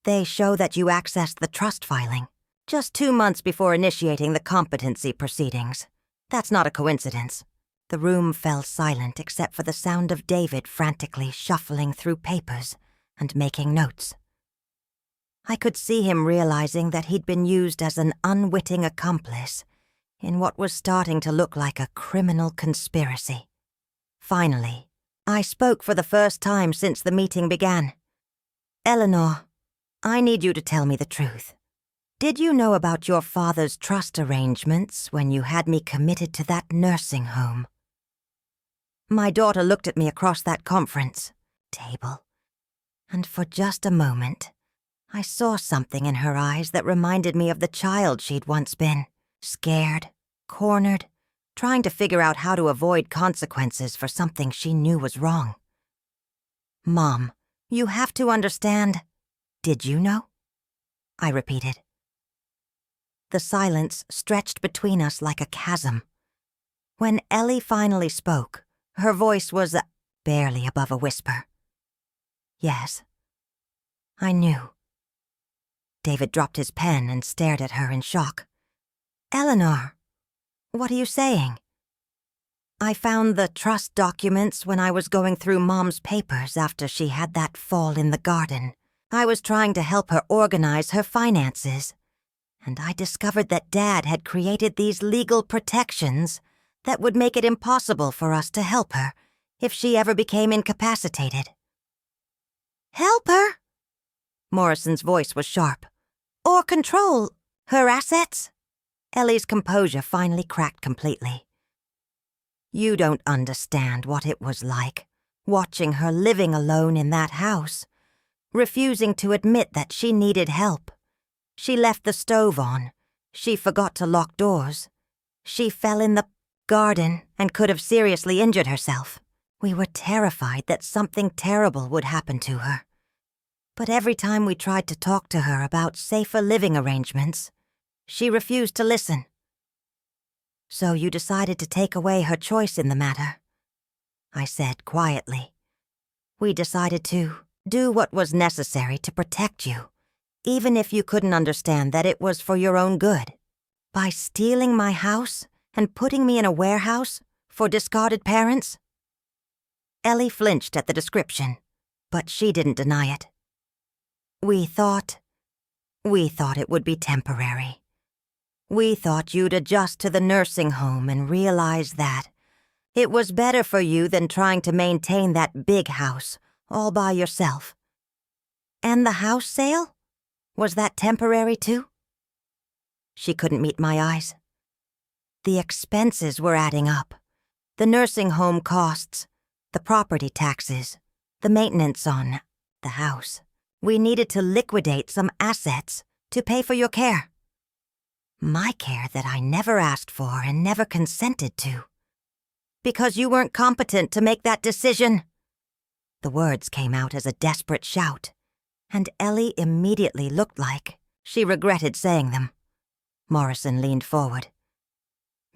They show that you accessed the trust filing just 2 months before initiating the competency proceedings. That's not a coincidence. The room fell silent except for the sound of David frantically shuffling through papers and making notes. I could see him realizing that he'd been used as an unwitting accomplice in what was starting to look like a criminal conspiracy. Finally, I spoke for the first time since the meeting began. Eleanor, I need you to tell me the truth. Did you know about your father's trust arrangements when you had me committed to that nursing home? My daughter looked at me across that conference table, and for just a moment, I saw something in her eyes that reminded me of the child she'd once been, scared, cornered, trying to figure out how to avoid consequences for something she knew was wrong. Mom, you have to understand. Did you know? I repeated. The silence stretched between us like a chasm. When Ellie finally spoke, her voice was barely above a whisper. Yes, I knew. David dropped his pen and stared at her in shock. Eleanor, what are you saying? I found the trust documents when I was going through Mom's papers after she had that fall in the garden. I was trying to help her organize her finances, and I discovered that Dad had created these legal protections that would make it impossible for us to help her if she ever became incapacitated. Help her? Morrison's voice was sharp. Or control her assets? Ellie's composure finally cracked completely. You don't understand what it was like, watching her living alone in that house, refusing to admit that she needed help. She left the stove on. She forgot to lock doors. She fell in the garden and could have seriously injured herself. We were terrified that something terrible would happen to her. But every time we tried to talk to her about safer living arrangements, she refused to listen. So you decided to take away her choice in the matter, I said quietly. We decided to do what was necessary to protect you, even if you couldn't understand that it was for your own good. By stealing my house and putting me in a warehouse for discarded parents? Ellie flinched at the description, but she didn't deny it. We thought it would be temporary. We thought you'd adjust to the nursing home and realize that it was better for you than trying to maintain that big house all by yourself. And the house sale? Was that temporary too? She couldn't meet my eyes. The expenses were adding up. The nursing home costs, the property taxes, the maintenance on the house. We needed to liquidate some assets to pay for your care. My care that I never asked for and never consented to. Because you weren't competent to make that decision. The words came out as a desperate shout, and Ellie immediately looked like she regretted saying them. Morrison leaned forward.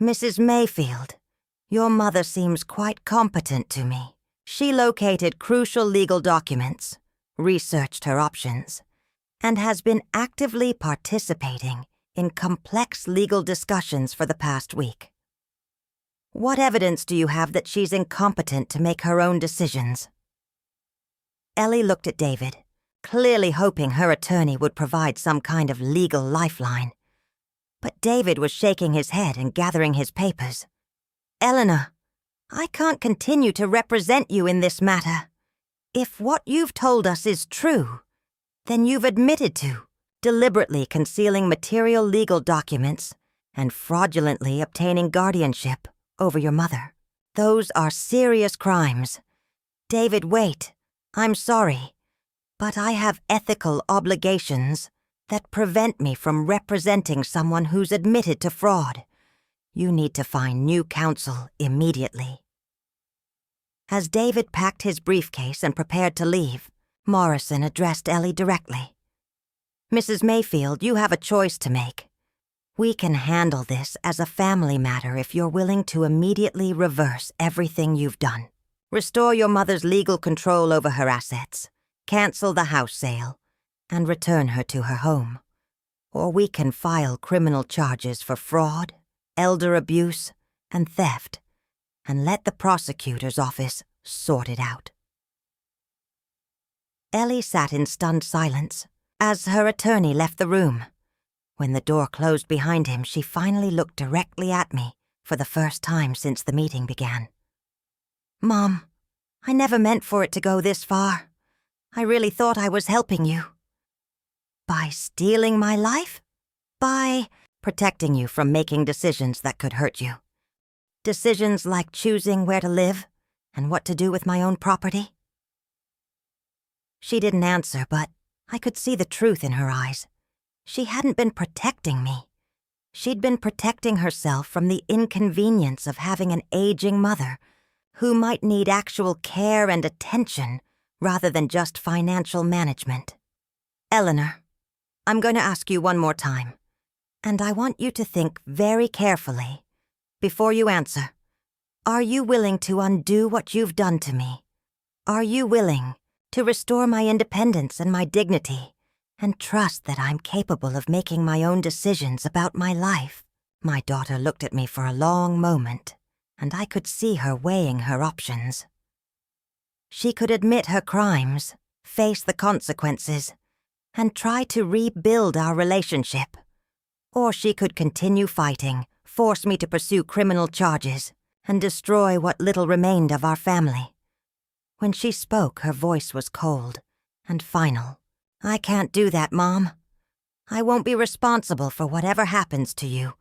Mrs. Mayfield, your mother seems quite competent to me. She located crucial legal documents, researched her options, and has been actively participating in complex legal discussions for the past week. What evidence do you have that she's incompetent to make her own decisions? Ellie looked at David, clearly hoping her attorney would provide some kind of legal lifeline. But David was shaking his head and gathering his papers. Eleanor, I can't continue to represent you in this matter. If what you've told us is true, then you've admitted to deliberately concealing material legal documents and fraudulently obtaining guardianship over your mother. Those are serious crimes. David, wait. I'm sorry, but I have ethical obligations that prevent me from representing someone who's admitted to fraud. You need to find new counsel immediately. As David packed his briefcase and prepared to leave, Morrison addressed Ellie directly. Mrs. Mayfield, you have a choice to make. We can handle this as a family matter if you're willing to immediately reverse everything you've done. Restore your mother's legal control over her assets, cancel the house sale, and return her to her home. Or we can file criminal charges for fraud, elder abuse, and theft, and let the prosecutor's office sort it out. Ellie sat in stunned silence as her attorney left the room. When the door closed behind him, she finally looked directly at me for the first time since the meeting began. Mom, I never meant for it to go this far. I really thought I was helping you. By stealing my life? By protecting you from making decisions that could hurt you. Decisions like choosing where to live and what to do with my own property. She didn't answer, but I could see the truth in her eyes. She hadn't been protecting me. She'd been protecting herself from the inconvenience of having an aging mother who might need actual care and attention rather than just financial management. Eleanor, I'm going to ask you one more time, and I want you to think very carefully before you answer. Are you willing to undo what you've done to me? Are you willing to restore my independence and my dignity, and trust that I'm capable of making my own decisions about my life? My daughter looked at me for a long moment, and I could see her weighing her options. She could admit her crimes, face the consequences, and try to rebuild our relationship. Or she could continue fighting, force me to pursue criminal charges, and destroy what little remained of our family. When she spoke, her voice was cold and final. I can't do that, Mom. I won't be responsible for whatever happens to you,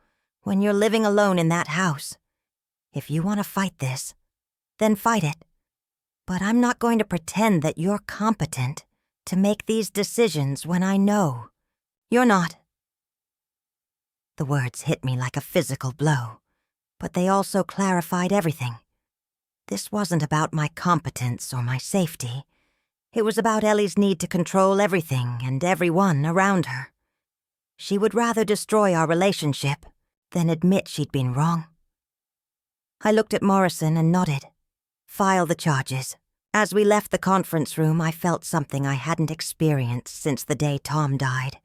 when you're living alone in that house. If you want to fight this, then fight it. But I'm not going to pretend that you're competent to make these decisions when I know you're not." The words hit me like a physical blow, but they also clarified everything. This wasn't about my competence or my safety. It was about Ellie's need to control everything and everyone around her. She would rather destroy our relationship than admit she'd been wrong. I looked at Morrison and nodded. "File the charges." As we left the conference room, I felt something I hadn't experienced since the day Tom died.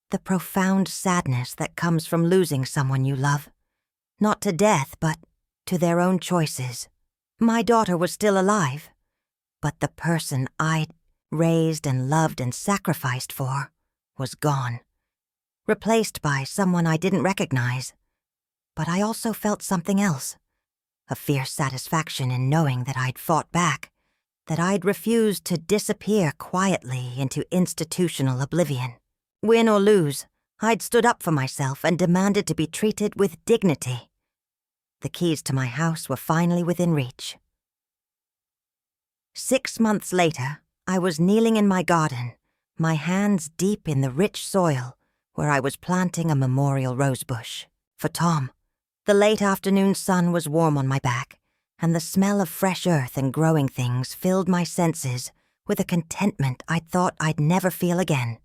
The profound sadness that comes from losing someone you love. Not to death, but to their own choices. My daughter was still alive, but the person I'd raised and loved and sacrificed for was gone, replaced by someone I didn't recognize. But I also felt something else, a fierce satisfaction in knowing that I'd fought back, that I'd refused to disappear quietly into institutional oblivion. Win or lose, I'd stood up for myself and demanded to be treated with dignity. The keys to my house were finally within reach. 6 months later, I was kneeling in my garden, my hands deep in the rich soil where I was planting a memorial rosebush for Tom. The late afternoon sun was warm on my back, and the smell of fresh earth and growing things filled my senses with a contentment I thought I'd never feel again.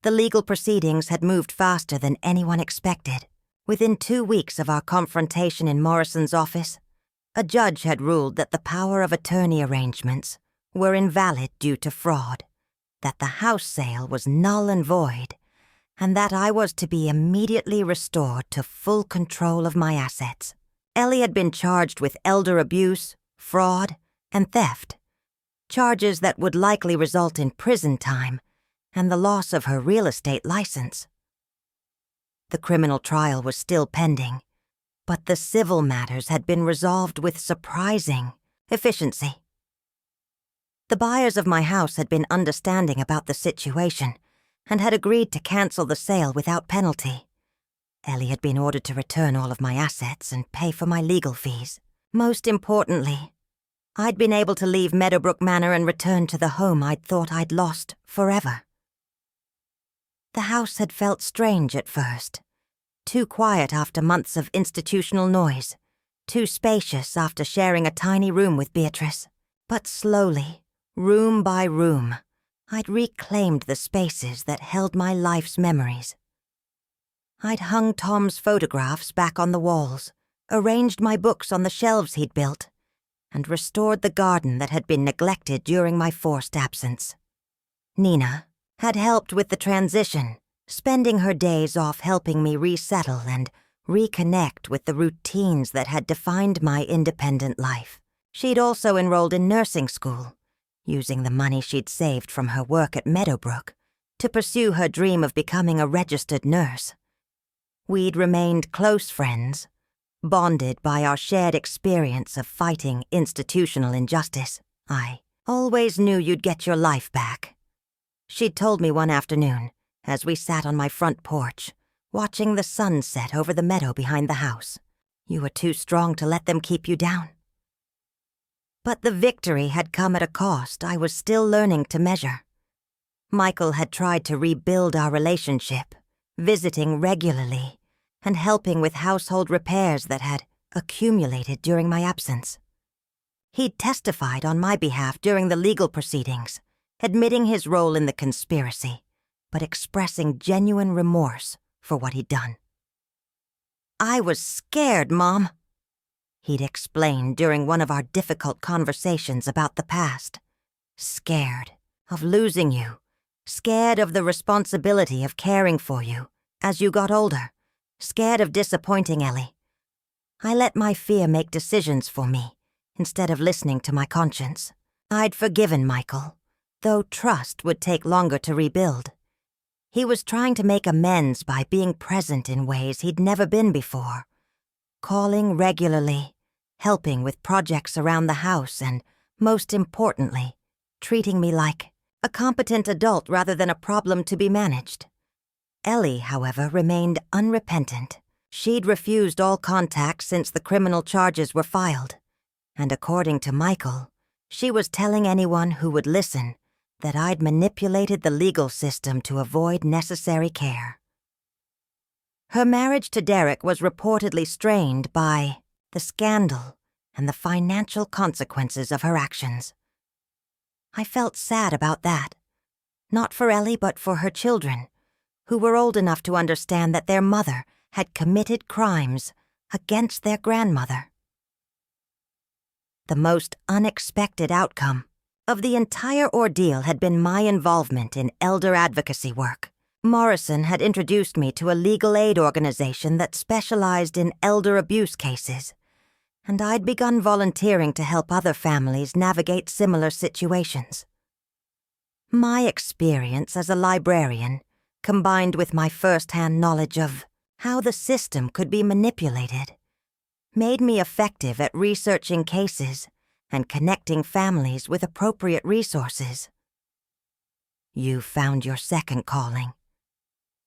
The legal proceedings had moved faster than anyone expected. Within 2 weeks of our confrontation in Morrison's office, a judge had ruled that the power of attorney arrangements were invalid due to fraud, that the house sale was null and void, and that I was to be immediately restored to full control of my assets. Ellie had been charged with elder abuse, fraud, and theft, charges that would likely result in prison time and the loss of her real estate license. The criminal trial was still pending, but the civil matters had been resolved with surprising efficiency. The buyers of my house had been understanding about the situation and had agreed to cancel the sale without penalty. Ellie had been ordered to return all of my assets and pay for my legal fees. Most importantly, I'd been able to leave Meadowbrook Manor and return to the home I'd thought I'd lost forever. The house had felt strange at first, too quiet after months of institutional noise, too spacious after sharing a tiny room with Beatrice. But slowly, room by room, I'd reclaimed the spaces that held my life's memories. I'd hung Tom's photographs back on the walls, arranged my books on the shelves he'd built, and restored the garden that had been neglected during my forced absence. Nina had helped with the transition, spending her days off helping me resettle and reconnect with the routines that had defined my independent life. She'd also enrolled in nursing school, using the money she'd saved from her work at Meadowbrook to pursue her dream of becoming a registered nurse. We'd remained close friends, bonded by our shared experience of fighting institutional injustice. "I always knew you'd get your life back," she'd told me one afternoon as we sat on my front porch, watching the sun set over the meadow behind the house. "You were too strong to let them keep you down." But the victory had come at a cost I was still learning to measure. Michael had tried to rebuild our relationship, visiting regularly and helping with household repairs that had accumulated during my absence. He'd testified on my behalf during the legal proceedings, admitting his role in the conspiracy, but expressing genuine remorse for what he'd done. "I was scared, Mom," he'd explained during one of our difficult conversations about the past. "Scared of losing you, scared of the responsibility of caring for you as you got older, scared of disappointing Ellie. I let my fear make decisions for me instead of listening to my conscience. I'd forgiven Michael, though trust would take longer to rebuild. He was trying to make amends by being present in ways he'd never been before, calling regularly, helping with projects around the house, and, most importantly, treating me like a competent adult rather than a problem to be managed. Ellie, however, remained unrepentant, She'd refused all contact since the criminal charges were filed, and according to Michael, she was telling anyone who would listen that I'd manipulated the legal system to avoid necessary care. Her marriage to Derek was reportedly strained by the scandal and the financial consequences of her actions. I felt sad about that, not for Ellie but for her children, who were old enough to understand that their mother had committed crimes against their grandmother. The most unexpected outcome of the entire ordeal had been my involvement in elder advocacy work. Morrison had introduced me to a legal aid organization that specialized in elder abuse cases, and I'd begun volunteering to help other families navigate similar situations. My experience as a librarian, combined with my first-hand knowledge of how the system could be manipulated, made me effective at researching cases and connecting families with appropriate resources. "You found your second calling,"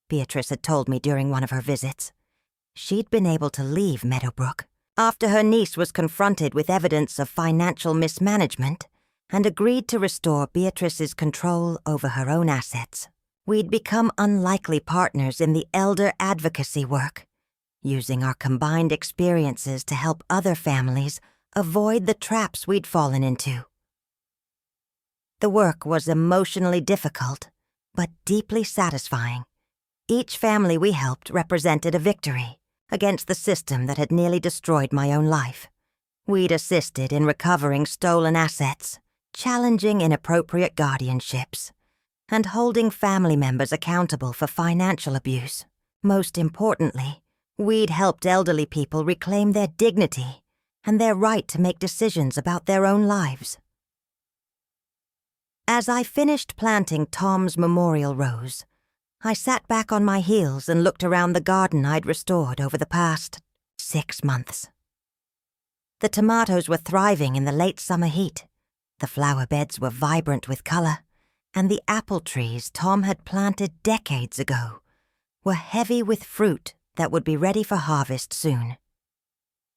Beatrice had told me during one of her visits. She'd been able to leave Meadowbrook after her niece was confronted with evidence of financial mismanagement and agreed to restore Beatrice's control over her own assets. We'd become unlikely partners in the elder advocacy work, using our combined experiences to help other families avoid the traps we'd fallen into. The work was emotionally difficult, but deeply satisfying. Each family we helped represented a victory against the system that had nearly destroyed my own life. We'd assisted in recovering stolen assets, challenging inappropriate guardianships, and holding family members accountable for financial abuse. Most importantly, we'd helped elderly people reclaim their dignity and their right to make decisions about their own lives. As I finished planting Tom's memorial rose, I sat back on my heels and looked around the garden I'd restored over the past 6 months. The tomatoes were thriving in the late summer heat, the flower beds were vibrant with color, and the apple trees Tom had planted decades ago were heavy with fruit that would be ready for harvest soon.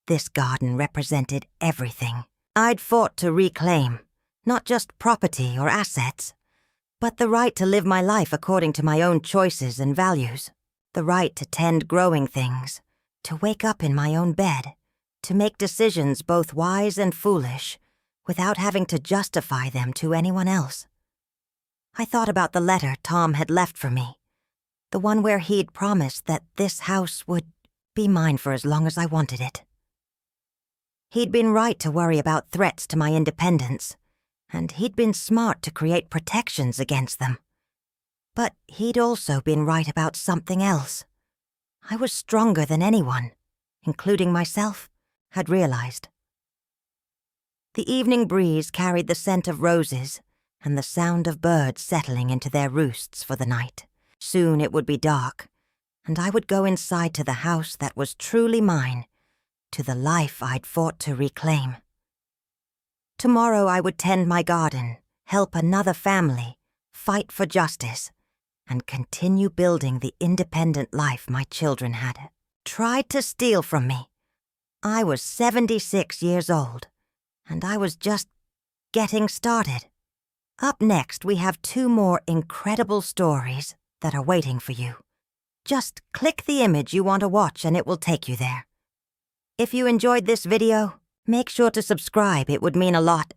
This garden represented everything I'd fought to reclaim, not just property or assets, but the right to live my life according to my own choices and values, the right to tend growing things, to wake up in my own bed, to make decisions both wise and foolish without having to justify them to anyone else. I thought about the letter Tom had left for me, the one where he'd promised that this house would be mine for as long as I wanted it. He'd been right to worry about threats to my independence, and he'd been smart to create protections against them. But he'd also been right about something else. I was stronger than anyone, including myself, had realized. The evening breeze carried the scent of roses and the sound of birds settling into their roosts for the night. Soon it would be dark, and I would go inside to the house that was truly mine, to the life I'd fought to reclaim. Tomorrow I would tend my garden, help another family, fight for justice, and continue building the independent life my children had tried to steal from me. I was 76 years old, and I was just getting started. Up next, we have 2 more incredible stories that are waiting for you. Just click the image you want to watch and it will take you there. If you enjoyed this video, make sure to subscribe, it would mean a lot.